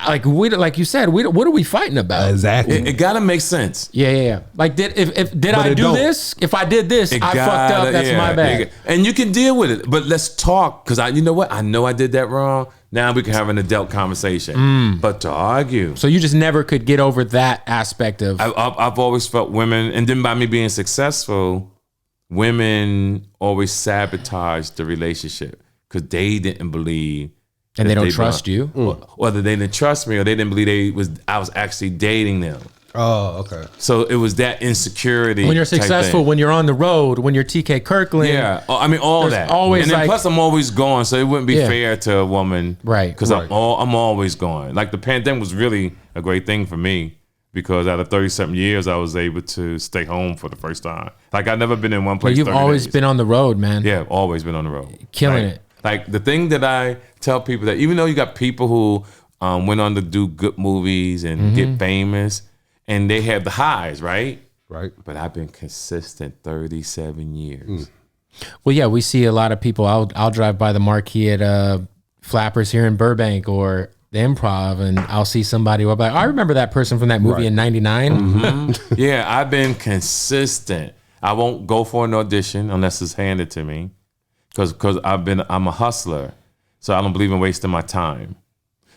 Like you said, what are we fighting about? Exactly. It gotta make sense. Yeah. Like did I do this? If I did this, I fucked up. That's my bad. And you can deal with it. But let's talk, because you know what? I know I did that wrong. Now we can have an adult conversation. But to argue. So you just never could get over that aspect of. I've always felt women, and then by me being successful, women always sabotage the relationship because they didn't believe. And they don't trust you? Or they didn't trust me, or they didn't believe I was actually dating them. Oh, okay. So it was that insecurity. When you're successful, when you're on the road, when you're TK Kirkland. Yeah. I mean, all that. Always and then plus I'm always going, so it wouldn't be fair to a woman. Right. Because I'm always going. Like the pandemic was really a great thing for me because out of 30-something years, I was able to stay home for the first time. Like I've never been in one place. You've always been on the road, man. Yeah, always been on the road. Killing it. Like the thing that I tell people that even though you got people who went on to do good movies and get famous, and they have the highs, right? Right. But I've been consistent 37 years. Well, yeah, we see a lot of people. I'll drive by the marquee at Flappers here in Burbank or the Improv, and I'll see somebody who I'm like, I remember that person from that movie in '99. Yeah, I've been consistent. I won't go for an audition unless it's handed to me, because I'm a hustler, so I don't believe in wasting my time.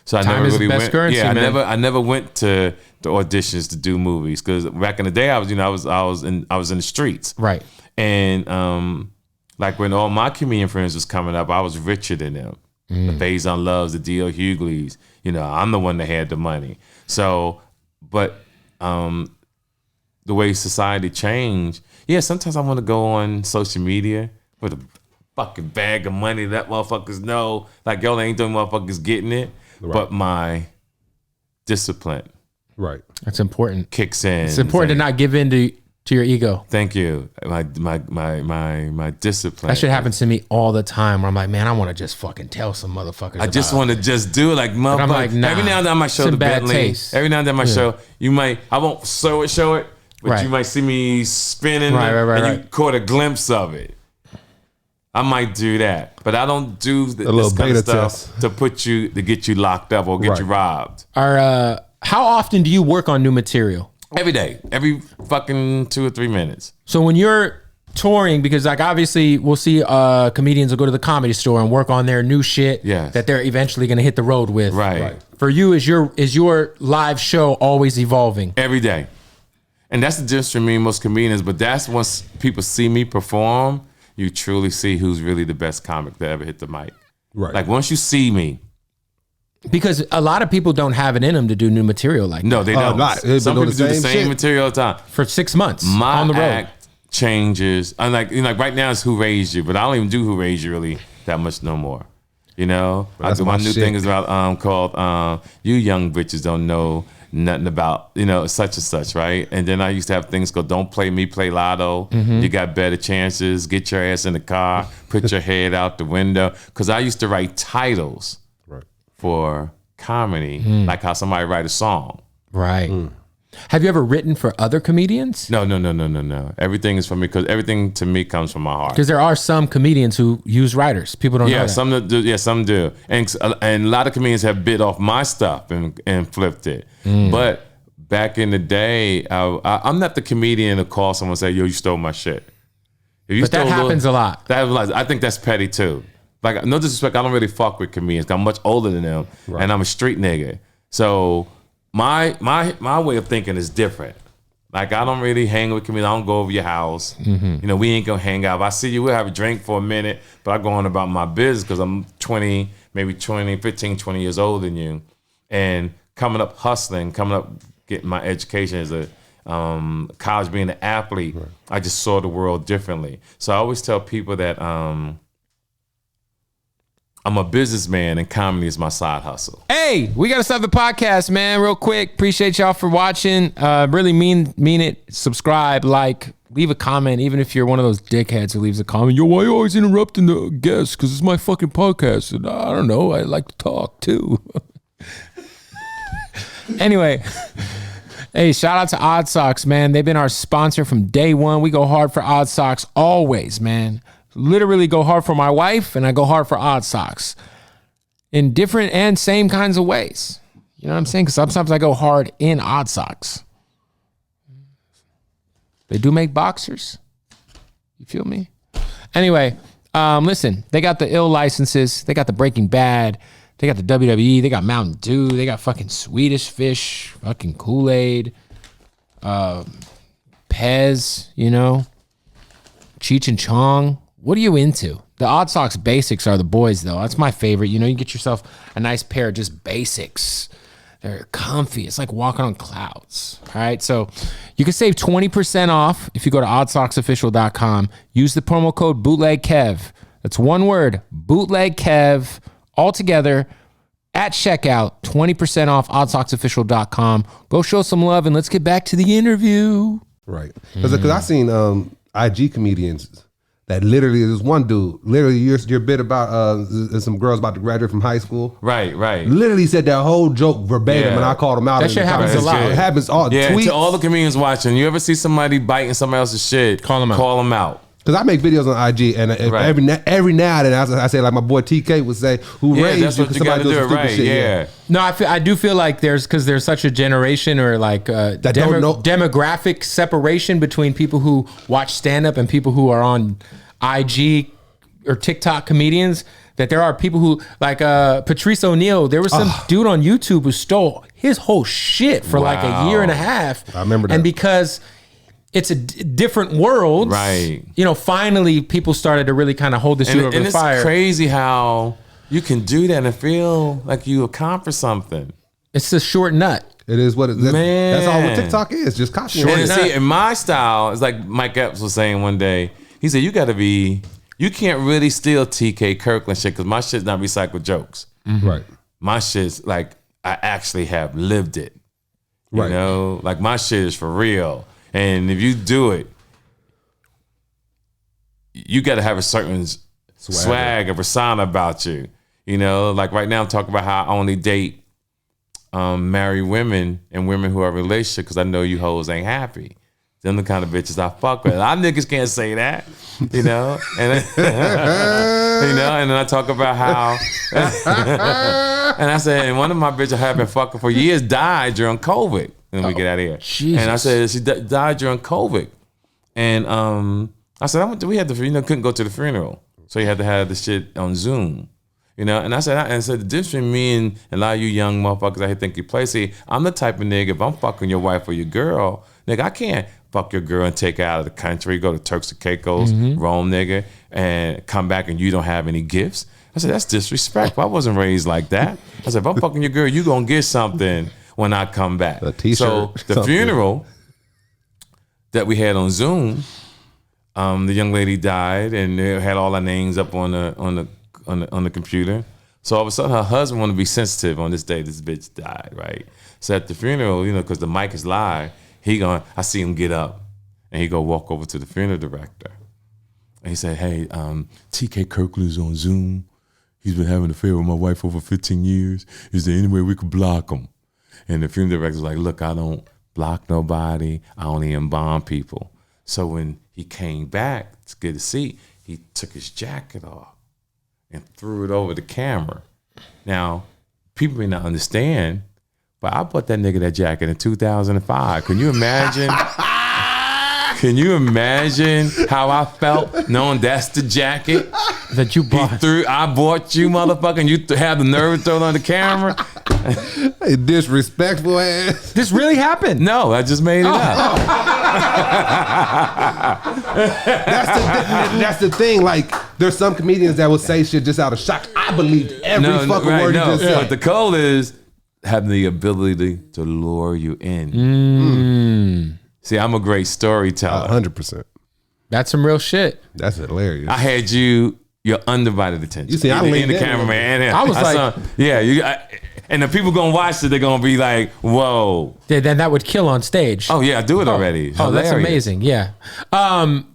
So I never really went. Currency, man. I never went to the auditions to do movies because back in the day I was in the streets. Right. And like when all my comedian friends was coming up, I was richer than them. The Faison Loves, the D.L. Hughley's. I'm the one that had the money. So, but the way society changed, sometimes I want to go on social media with a fucking bag of money that motherfuckers know. Like, yo, they ain't doing motherfuckers getting it. Right. But my discipline, right, that's important. Kicks in. It's important to not give in to your ego. Thank you. My discipline. That shit happens to me all the time. Where I'm like, man, I want to just fucking tell some motherfuckers. I just want to just do it, like motherfucker. I'm like, nah, every now and then I might show the Bentley. Taste. Every now and then I might show. I won't show it, but you might see me spinning, and you caught a glimpse of it. I might do that, but I don't do this kind of stuff to get you locked up or get you robbed. How often do you work on new material? Every day, every fucking 2 or 3 minutes. So when you're touring, because like obviously we'll see comedians will go to the Comedy Store and work on their new shit that they're eventually going to hit the road with. Right. For you, is your live show always evolving? Every day, and that's the difference for me and most comedians. But that's once people see me perform, you truly see who's really the best comic that ever hit the mic. Right. Like once you see me. Because a lot of people don't have it in them to do new material like that. No, they don't. Some people do the same material all the time. For 6 months on the road. Act changes. I'm like, right now it's Who Raised You, but I don't even do Who Raised You really that much no more. I do my new thing is about called You Young Bitches Don't Know Nothing About such and such, right? And then I used to have things called Don't Play Me, Play Lotto. You got better chances. Get your ass in the car. Put your head out the window. Because I used to write titles for comedy, like how somebody write a song. Right. Have you ever written for other comedians? No. Everything is for me because everything to me comes from my heart. Because there are some comedians who use writers. People don't know that. Some do. Some do. And a lot of comedians have bit off my stuff and flipped it. But back in the day, I'm not the comedian to call someone and say, yo, you stole my shit. But that happens a lot. I think that's petty too. Like, no disrespect, I don't really fuck with comedians. I'm much older than them, and I'm a street nigga. So my way of thinking is different. Like, I don't really hang with comedians. I don't go over your house. We ain't gonna hang out. If I see you, we'll have a drink for a minute, but I go on about my business because I'm 20 years older than you. And coming up hustling, getting my education as a college, being an athlete, I just saw the world differently. So I always tell people that I'm a businessman and comedy is my side hustle. Hey, we got to stop the podcast, man, real quick. Appreciate y'all for watching. Really mean it. Subscribe, like, leave a comment, even if you're one of those dickheads who leaves a comment. Yo, why are you always interrupting the guests? Because it's my fucking podcast. And I don't know. I like to talk too. Anyway, hey, shout out to Odd Socks, man. They've been our sponsor from day one. We go hard for Odd Socks always, man. Literally go hard for my wife, and I go hard for Odd Socks in different and same kinds of ways. You know what I'm saying? Because sometimes I go hard in Odd Socks. They do make boxers. You feel me? Anyway, listen, they got the ill licenses. They got the Breaking Bad. They got the WWE. They got Mountain Dew. They got fucking Swedish Fish, fucking Kool-Aid, Pez, Cheech and Chong. What are you into? The Odd Socks basics are the boys, though. That's my favorite. You get yourself a nice pair of just basics. They're comfy. It's like walking on clouds. All right. So you can save 20% off if you go to oddsocksofficial.com. Use the promo code Bootleg Kev. That's one word, Bootleg Kev, all together at checkout. 20% off oddsocksofficial.com. Go show some love and let's get back to the interview. Right. Because I seen IG comedians that literally, there's one dude, literally your bit about some girls about to graduate from high school. Right. Literally said that whole joke verbatim, and I called him out. That shit happens a lot. It happens all tweets. To all the comedians watching, you ever see somebody biting somebody else's shit, call them out. Because I make videos on IG, and every now and then I say, like my boy TK would say, "Who raised you?" Because somebody does stupid shit. Yeah. No, I do feel like there's such a generation or like demographic separation between people who watch stand up and people who are on IG or TikTok comedians. That there are people who like Patrice O'Neal. There was some dude on YouTube who stole his whole shit for like a year and a half. I remember that. And because it's a different world, right? You know, finally people started to really kind of hold this over the fire. It's crazy how you can do that and feel like you accomplished something. It's a short nut. It is what it is. Man. That's all what TikTok is. Just copying. And see, in my style, it's like Mike Epps was saying one day. He said, you can't really steal TK Kirkland shit because my shit's not recycled jokes. Mm-hmm. Right. My shit's like, I actually have lived it. You know, like my shit is for real. And if you do it, you got to have a certain swag or persona about you. You know, like right now I'm talking about how I only date married women and women who are in a relationship because I know you hoes ain't happy. Them the kind of bitches I fuck with. Our niggas can't say that, you know? And you know, and then I talk about how and I said, and one of my bitches I have been fucking for years died during COVID. Let me get out of here. Jesus. And I said, she died during COVID. And I said, we had to, couldn't go to the funeral. So you had to have the shit on Zoom. You know, and I said, the difference between me and a lot of you young motherfuckers out here think you play. See, I'm the type of nigga, if I'm fucking your wife or your girl, nigga, I can't fuck your girl and take her out of the country, go to Turks and Caicos, Rome, nigga, and come back and you don't have any gifts. I said, that's disrespectful. I wasn't raised like that. I said, if I'm fucking your girl, you gonna get something when I come back. A t-shirt. So the funeral that we had on Zoom, the young lady died, and they had all our names up on the computer. So all of a sudden, her husband wanted to be sensitive on this day this bitch died, right? So at the funeral, because the mic is live, I see him get up, and he go walk over to the funeral director, and he said, "Hey, TK Kirkland is on Zoom. He's been having an affair with my wife over 15 years. Is there any way we could block him?" And the funeral director's like, "Look, I don't block nobody. I only embalm people." So when he came back to get a seat, he took his jacket off and threw it over the camera. Now, people may not understand, but I bought that nigga that jacket in 2005. Can you imagine? Can you imagine how I felt knowing that's the jacket that you bought? I bought you, motherfucker, and you have the nerve to throw it on the camera? Hey, disrespectful ass. This really happened? No, I just made it up. That's the thing. Like, there's some comedians that will say shit just out of shock. I believed every fucking word you just said. But the code is having the ability to lure you in. See, I'm a great storyteller. 100%. That's some real shit. That's hilarious. I had your undivided attention. You see, I leaned in the cameraman. I was like, and the people gonna watch it, they're gonna be like, whoa. Then that would kill on stage. Oh yeah, I do it already. Oh, that's amazing. Yeah.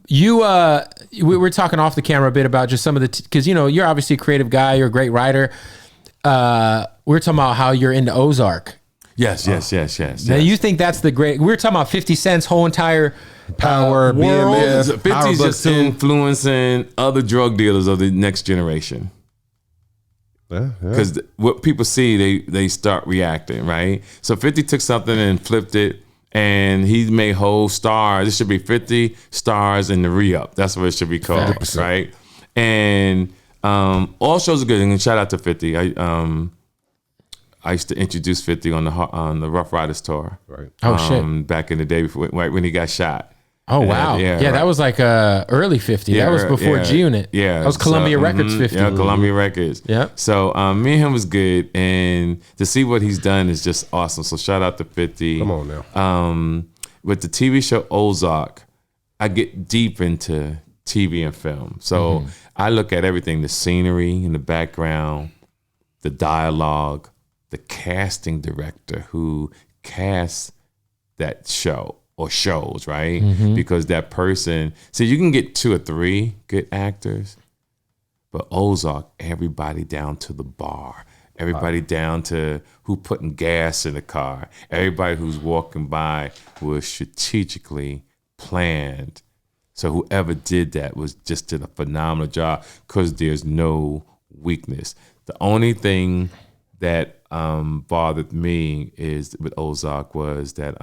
We were talking off the camera a bit about just some of the, because you're obviously a creative guy, you're a great writer. We were talking about how you're into Ozark. Yes. Now you think that's the great, we were talking about 50 Cent's whole entire power, world. BMF, 50's just influencing other drug dealers of the next generation. Because what people see, they start reacting, right? So 50 took something and flipped it, and he made whole stars. It should be 50 stars in the re-up. That's what it should be called, 100%. Right? And all shows are good. And shout out to 50. I used to introduce 50 on the Rough Riders tour. Right. Oh shit! Back in the day before, right when he got shot. Oh, wow. Yeah, that was like early 50. Yeah, that was before G-Unit. Yeah. That was Columbia Records 50. Yeah, Columbia Records. Yeah. So me and him was good. And to see what he's done is just awesome. So shout out to 50. Come on now. With the TV show Ozark, I get deep into TV and film. So I look at everything, the scenery in the background, the dialogue, the casting director who casts that show or shows, right? Because that person, see, you can get 2 or 3 good actors, but Ozark, everybody down to the bar, everybody down to who putting gas in the car, everybody who's walking by was strategically planned. So whoever did that just did a phenomenal job because there's no weakness. The only thing that bothered me is with Ozark was that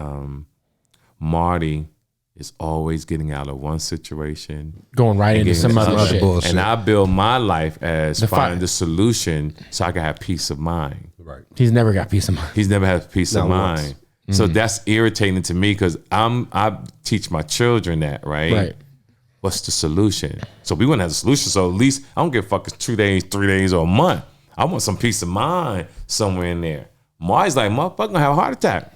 Marty is always getting out of one situation, going right into some other shit. Bullshit. And I build my life as finding the solution so I can have peace of mind. Right. He's never got peace of mind. He's never had peace of mind. So that's irritating to me because I teach my children that, right? What's the solution? So we wouldn't have a solution. So at least I don't give a fuck it's 2 days, 3 days, or a month. I want some peace of mind somewhere in there. Marty's like, motherfucker, gonna have a heart attack.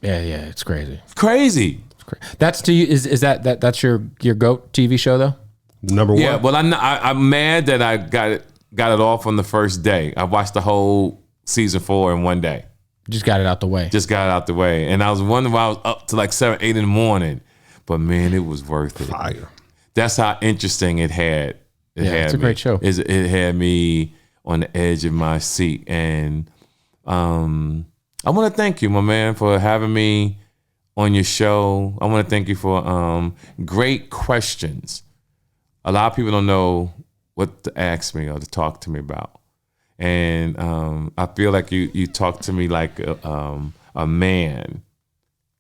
Yeah, it's crazy. It's crazy. That's to you. Is that's your GOAT TV show though? Number one. Yeah, well, I'm mad that I got it off on the first day. I watched the whole season 4 in one day. Just got it out the way. And I was wondering why I was up to like 7, 8 in the morning. But man, it was worth it. Fire. That's how interesting it had. It's a great show. It had me on the edge of my seat. And I want to thank you, my man, for having me on your show. I want to thank you for great questions. A lot of people don't know what to ask me or to talk to me about. And I feel like you talk to me like a man,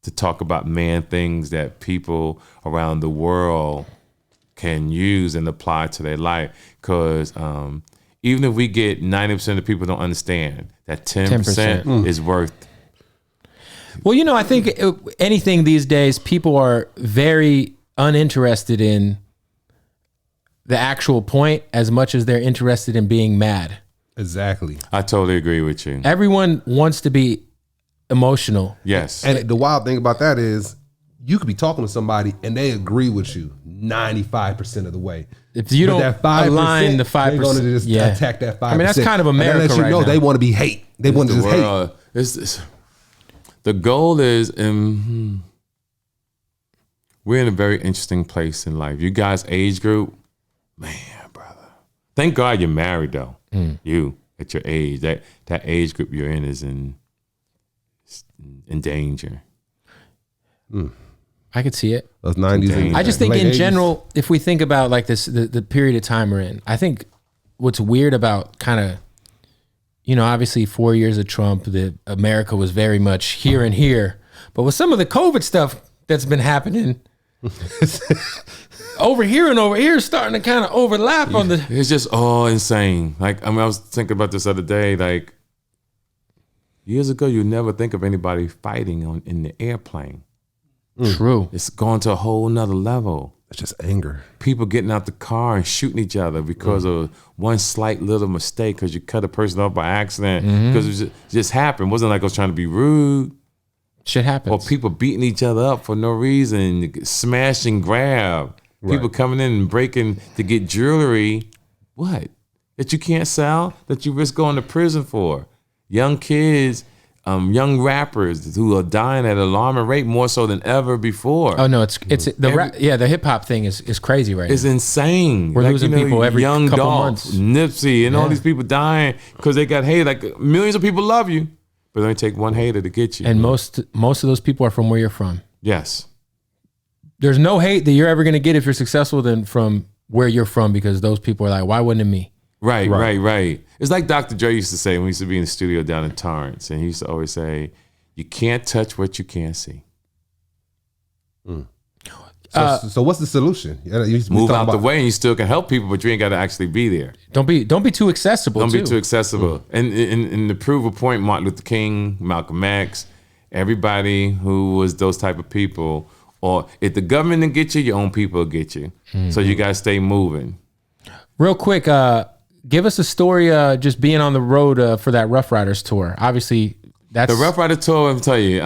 to talk about man things that people around the world can use and apply to their life. Because even if we get 90% of people don't understand, that 10% is worth. Well, I think anything these days, people are very uninterested in the actual point as much as they're interested in being mad. Exactly. I totally agree with you. Everyone wants to be emotional. Yes. And the wild thing about that is you could be talking to somebody and they agree with you 95% of the way. If you don't align the 5%, they're going to just attack that 5%. I mean, that's kind of America right now. They want to be hate. They want to just hate. The goal is, we're in a very interesting place in life. You guys' age group, man, brother. Thank God you're married though. You at your age, that age group you're in is in danger. I could see it. Those 90s. I just think in 80s. general, if we think about like this, the period of time we're in, I think what's weird about kind of, obviously 4 years of Trump, that America was very much here and here, but with some of the COVID stuff that's been happening, over here starting to kind of overlap on the. It's just all insane. Like, I was thinking about this other day. Like, years ago, you never think of anybody fighting in the airplane. True. It's gone to a whole nother level. It's just anger. People getting out the car and shooting each other because of one slight little mistake, because you cut a person off by accident, because it just happened. It wasn't like I was trying to be rude. Shit happens. Or people beating each other up for no reason, smash and grab. People coming in and breaking to get jewelry. What? That you can't sell? That you risk going to prison for? Young kids, young rappers who are dying at an alarming rate more so than ever before. Oh no, it's the hip hop thing is crazy right now. It's insane. We're losing people every young couple Dolph, months. Nipsey, and all these people dying because they got hate. Like, millions of people love you, but it only take one hater to get you. And most of those people are from where you're from. Yes. There's no hate that you're ever going to get if you're successful than from where you're from, because those people are like, why wouldn't it me? Right. It's like Dr. Dre used to say when we used to be in the studio down in Torrance, and he used to always say, you can't touch what you can't see. So what's the solution? You move out the way, and you still can help people, but you ain't got to actually be there. Don't be too accessible. Don't be too accessible. And to prove a point, Martin Luther King, Malcolm X, everybody who was those type of people or if the government didn't get you, your own people will get you. So you got to stay moving. Real quick, give us a story just being on the road for that Rough Riders tour. Obviously, that's... The Rough Rider tour, I'll tell you.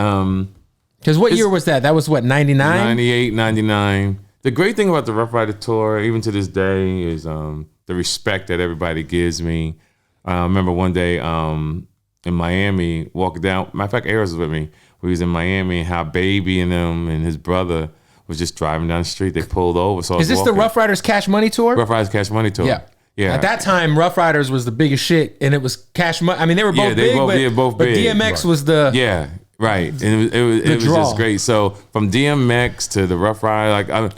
Because what year was that? That was what, 99? 98, 99. The great thing about the Rough Rider tour, even to this day, is the respect that everybody gives me. I remember one day in Miami, walking down. Matter of fact, Eros was with me. We was in Miami, and how Baby and them and his brother was just driving down the street. They pulled over. So is this the Rough Riders Cash Money tour? Rough Riders Cash Money tour. Yeah. Yeah. At that time, Rough Riders was the biggest shit, and it was Cash Money. I mean, they were both big, but DMX was the... Yeah, right. And it was just great. So from DMX to the Rough Rider,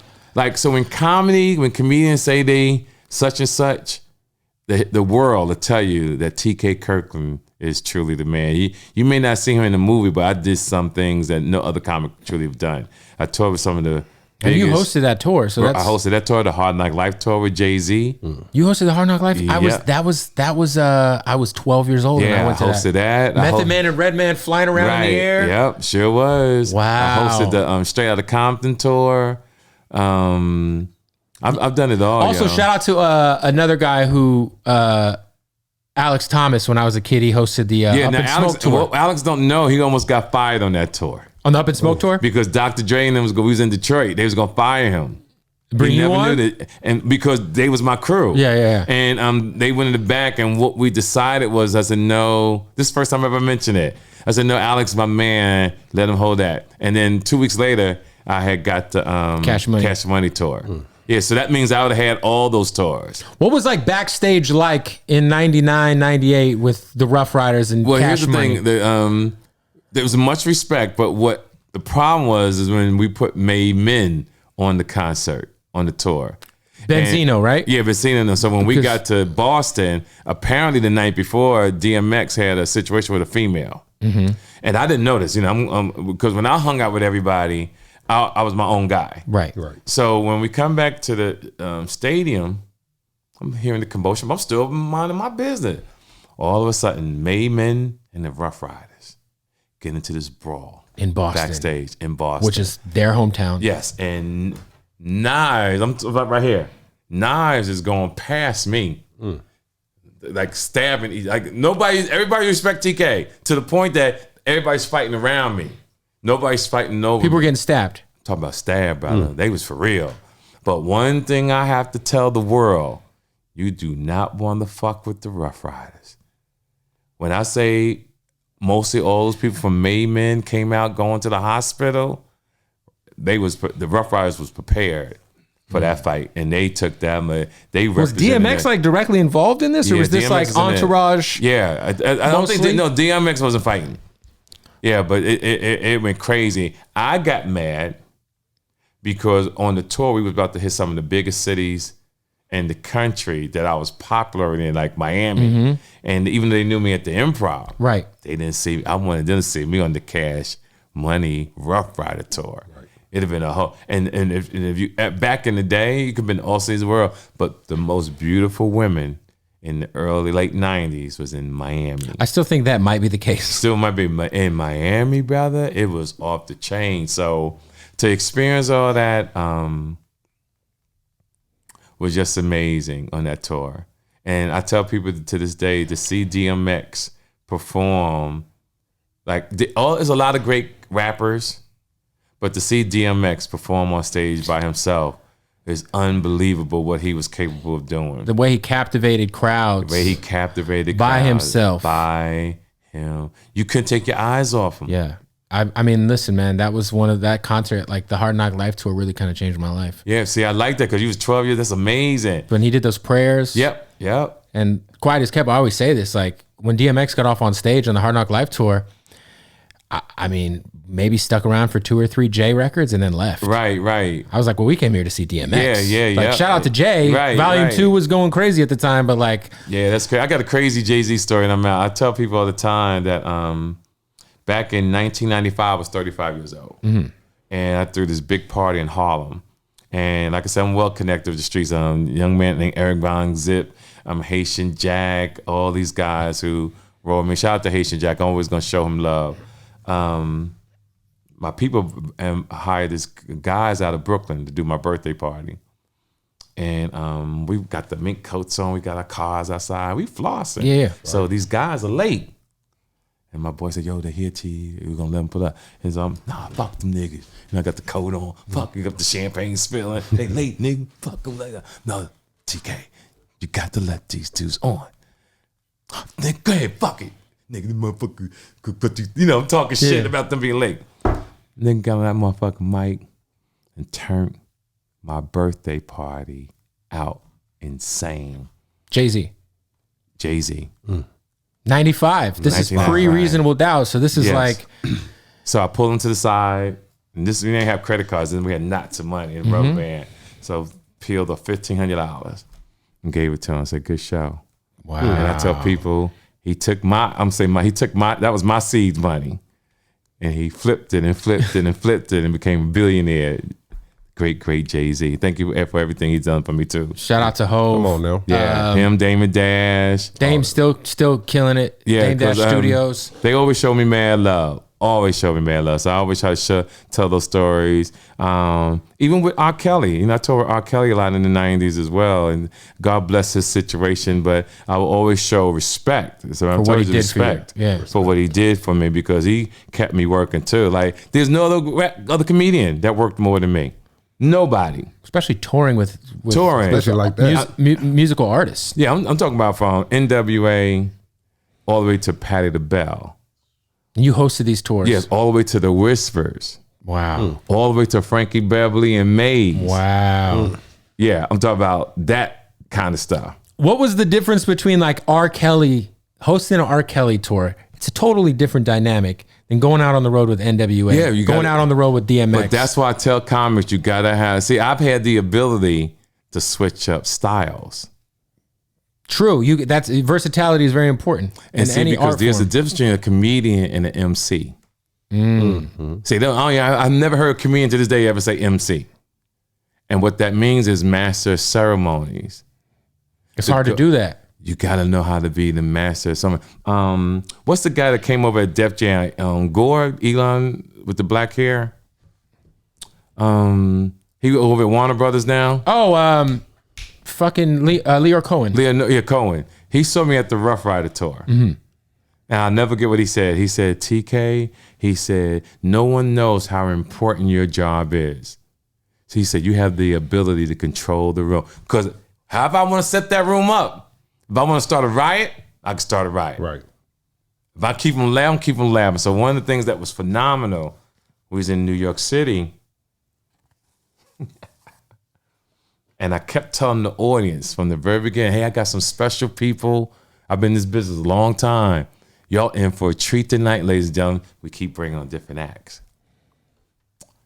so in comedy, when comedians say they such and such, the world will tell you that TK Kirkland is truly the man. You may not see him in the movie, but I did some things that no other comic truly have done. I toured with some of the biggest. And you hosted that tour, so that's... I hosted that tour, the Hard Knock Life tour with Jay-Z. You hosted the Hard Knock Life? Yeah. I was 12 years old when I went to hosted that. Method Man and Redman flying around in the air. Yep, sure was. Wow. I hosted the Straight Outta Compton tour. I've done it all. Also, shout out to another guy who Alex Thomas. When I was a kid, he hosted the Up and Smoke tour. Well, Alex don't know he almost got fired on that tour. On the Up and Smoke tour? Because Dr. Dre and them was in Detroit. They was gonna fire him. Bring you on? Knew that, and because they was my crew. Yeah. And they went in the back, and what we decided was, I said, no. This is the first time I ever mentioned it. I said, no, Alex, my man, let him hold that. And then 2 weeks later, I had got the Cash Money tour. Yeah, so that means I would have had all those tours. What was like backstage like in 99, 98 with the Rough Riders and Cash Money? Here's the thing. There was much respect, but what the problem was is when we put Made Men on the concert, on the tour. Benzino, right? Yeah, Benzino. So when we got to Boston, apparently the night before, DMX had a situation with a female. And I didn't notice, because when I hung out with everybody, I was my own guy. Right. So when we come back to the stadium, I'm hearing the commotion. I'm still minding my business. All of a sudden, Made Men and the Rough Riders get into this brawl in Boston, backstage in Boston, which is their hometown. Yes, and Knives, I'm right here. Knives is going past me, like stabbing. Like everybody respect TK to the point that everybody's fighting around me. Nobody's fighting over. People were getting stabbed. Talking about stab, brother. They was for real. But one thing I have to tell the world, you do not want to fuck with the Rough Riders. When I say mostly all those people from Made Men came out going to the hospital, the Rough Riders was prepared for that fight, and they took them. Was DMX like directly involved in this, or was this DMX like entourage? Yeah, I don't think DMX wasn't fighting. Yeah, but it went crazy. I got mad because on the tour we was about to hit some of the biggest cities in the country that I was popular in, like Miami, and even though they knew me at the Improv, right? They didn't see. I wanted them to see me on the Cash Money Rough Rider tour. Right. It'd have been a whole. And if you back in the day, you could have been all cities of the world, but the most beautiful women in the late 90s was in Miami. I still think that might be the case. Still might be in Miami, brother. It was off the chain. So to experience all that was just amazing on that tour. And I tell people to this day, to see DMX perform, there's a lot of great rappers, but to see DMX perform on stage by himself, it's unbelievable what he was capable of doing. The way he captivated crowds. By himself. By him. You couldn't take your eyes off him. Yeah. I mean, listen, man, that was that concert, like the Hard Knock Life tour really kind of changed my life. Yeah, see, I like that because you was 12 years. That's amazing. When he did those prayers. Yep. And quiet as kept, I always say this, like when DMX got off on stage on the Hard Knock Life tour, I mean, maybe stuck around for 2 or 3 J records and then left. Right. I was like, well, we came here to see DMX. Yeah. Shout out to Jay. Volume 2 was going crazy at the time, but like. Yeah, that's crazy. I got a crazy Jay-Z story and I'm out. I tell people all the time that back in 1995, I was 35 years old. And I threw this big party in Harlem. And like I said, I'm well connected with the streets. Young man named Eric Von Zip, Haitian Jack, all these guys who roll me. Shout out to Haitian Jack. I'm always going to show him love. my people hired these guys out of Brooklyn to do my birthday party. And we got the mink coats on. We got our cars outside. We flossing. Yeah. So these guys are late. And my boy said, yo, they're here, T. We're going to let them pull up. And so nah, fuck them niggas. And I got the coat on. Fuck, you got the champagne spilling. They late, nigga. Fuck them later. No, TK, you got to let these dudes on. Nigga, go ahead, fuck it. Nigga, the motherfucker could put these, I'm talking shit about them being late. Nigga got that motherfucking mic and turned my birthday party out insane. Jay-Z. 95. This is pre-Reasonable Doubt. So this is like. So I pulled him to the side. And we didn't have credit cards. And we had knots of money in rubber band. So peeled off $1,500 and gave it to him. I said, good show. Wow. And I tell people, he took that was my seeds money. And he flipped it and flipped it and flipped it and became a billionaire. Great Jay-Z. Thank you for everything he's done for me too. Shout out to Hov. Come on now. Yeah, him, Damon Dash. Dame still killing it. Yeah, Dame Dash Studios. They always show me mad love. Always show me mad love. So I always try to tell those stories. Even with R. Kelly. I toured R. Kelly a lot in the 90s as well. And God bless his situation. But I will always show respect. So I'm what he did respect for you. Yeah. For what he did for me because he kept me working too. Like there's no other comedian that worked more than me. Nobody. Especially touring with especially like that. Musical artists. Yeah, I'm talking about from NWA all the way to Patti LaBelle. You hosted these tours? Yes, all the way to the Whispers. Wow. All the way to Frankie Beverly and Maze. Wow. Yeah, I'm talking about that kind of stuff. What was the difference between like R. Kelly, hosting an R. Kelly tour? It's a totally different dynamic than going out on the road with NWA. Yeah, going out on the road with DMX. But that's why I tell comics, you gotta have. See, I've had the ability to switch up styles. True. That's versatility is very important. And see, any because there's a difference between a comedian and an MC. See, I've never heard a comedian to this day ever say MC. And what that means is master of ceremonies. It's hard to do that. You gotta know how to be the master of something. What's the guy that came over at Def Jam? Gore, Elon with the black hair. He over at Warner Brothers now. Oh, fucking Leo Cohen. Leo Cohen. He saw me at the Rough Rider tour. And I'll never get what he said. He said, TK, he said, no one knows how important your job is. So he said, you have the ability to control the room. Because however I want to set that room up, if I want to start a riot, I can start a riot. Right. If I keep them laughing, keep them laughing. So one of the things that was phenomenal was in New York City. And I kept telling the audience from the very beginning, hey, I got some special people. I've been in this business a long time. Y'all in for a treat tonight, ladies and gentlemen. We keep bringing on different acts.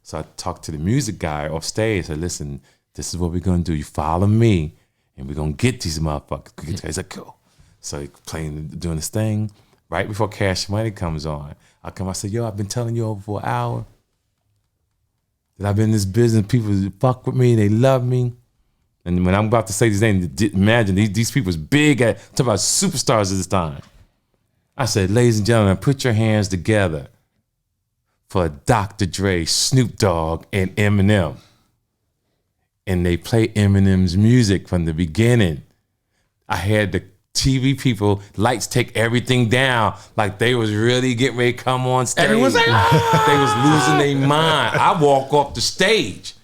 So I talked to the music guy off stage. I said, listen, this is what we're going to do. You follow me, and we're going to get these motherfuckers. He's like, cool. So he doing this thing. Right before Cash Money comes on, I said, yo, I've been telling you over for an hour that I've been in this business. People fuck with me. They love me. And when I'm about to say these names, imagine these people's big at, talk about superstars at this time. I said, ladies and gentlemen, put your hands together for Dr. Dre, Snoop Dogg, and Eminem. And they play Eminem's music from the beginning. I had the TV people, lights take everything down, like they was really getting ready to come on stage. Everyone's like, ah! They was losing their mind. I walk off the stage.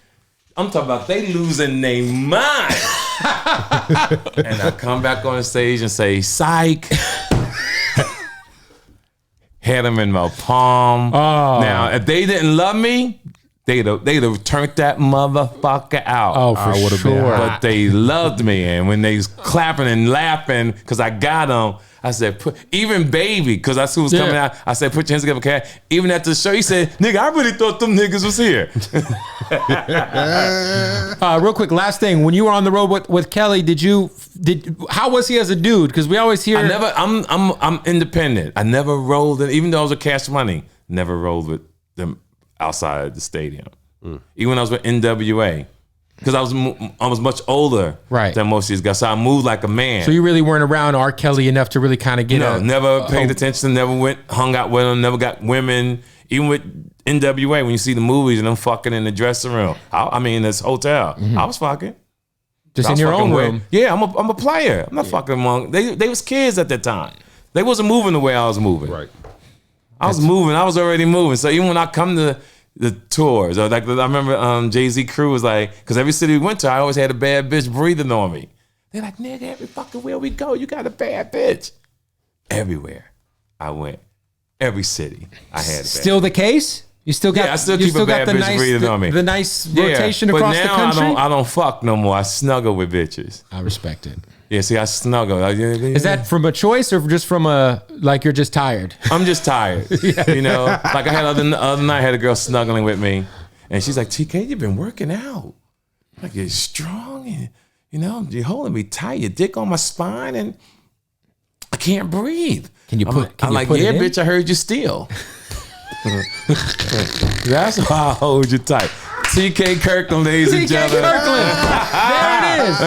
I'm talking about they losing their mind. And I come back on the stage and say, psych. Had them in my palm. Oh. Now, if they didn't love me, they'd have turned that motherfucker out. Oh, for sure. But they loved me. And when they was clapping and laughing, because I got them, I said, even Baby, because that's who was coming out. I said, put your hands together, okay? Even at the show, he said, nigga, I really thought them niggas was here. Real quick, last thing. When you were on the road with Kelly, how was he as a dude? Because we always hear I'm independent. I never rolled in, even though I was with Cash Money, never rolled with them outside the stadium. Even when I was with NWA. Because I was much older than most of these guys, so I moved like a man. So you really weren't around R. Kelly enough to really kind of get never paid attention, never hung out with him, never got women. Even with NWA, when you see the movies and them fucking in the dressing room, I mean, this hotel, I was fucking. Just in your own room. Yeah, I'm a player. I'm not fucking among. They was kids at that time. They wasn't moving the way I was moving. Right. I was moving. I was already moving. So even when I come to the tours, or like I remember Jay-Z crew was like, because every city we went to, I always had a bad bitch breathing on me. They're like, nigga, every fucking where we go, you got a bad bitch. Everywhere I went, every city, I had a bad Still the case? You still got? Yeah, I still keep a bad bitch breathing on me. The nice rotation across the country. But now I don't fuck no more. I snuggle with bitches. I respect it. Yeah, see, I snuggle. Is that from a choice or just from like you're just tired? I'm just tired. You know, like I had the other night, I had a girl snuggling with me, and she's like, TK, you've been working out. Like, you're strong, and you know, you're holding me tight. Your dick on my spine, and I can't breathe. Can you put? I'm like, yeah, bitch, I heard you steal. That's why I hold you tight. TK Kirkland, ladies and gentlemen. TK Kirkland. There it is.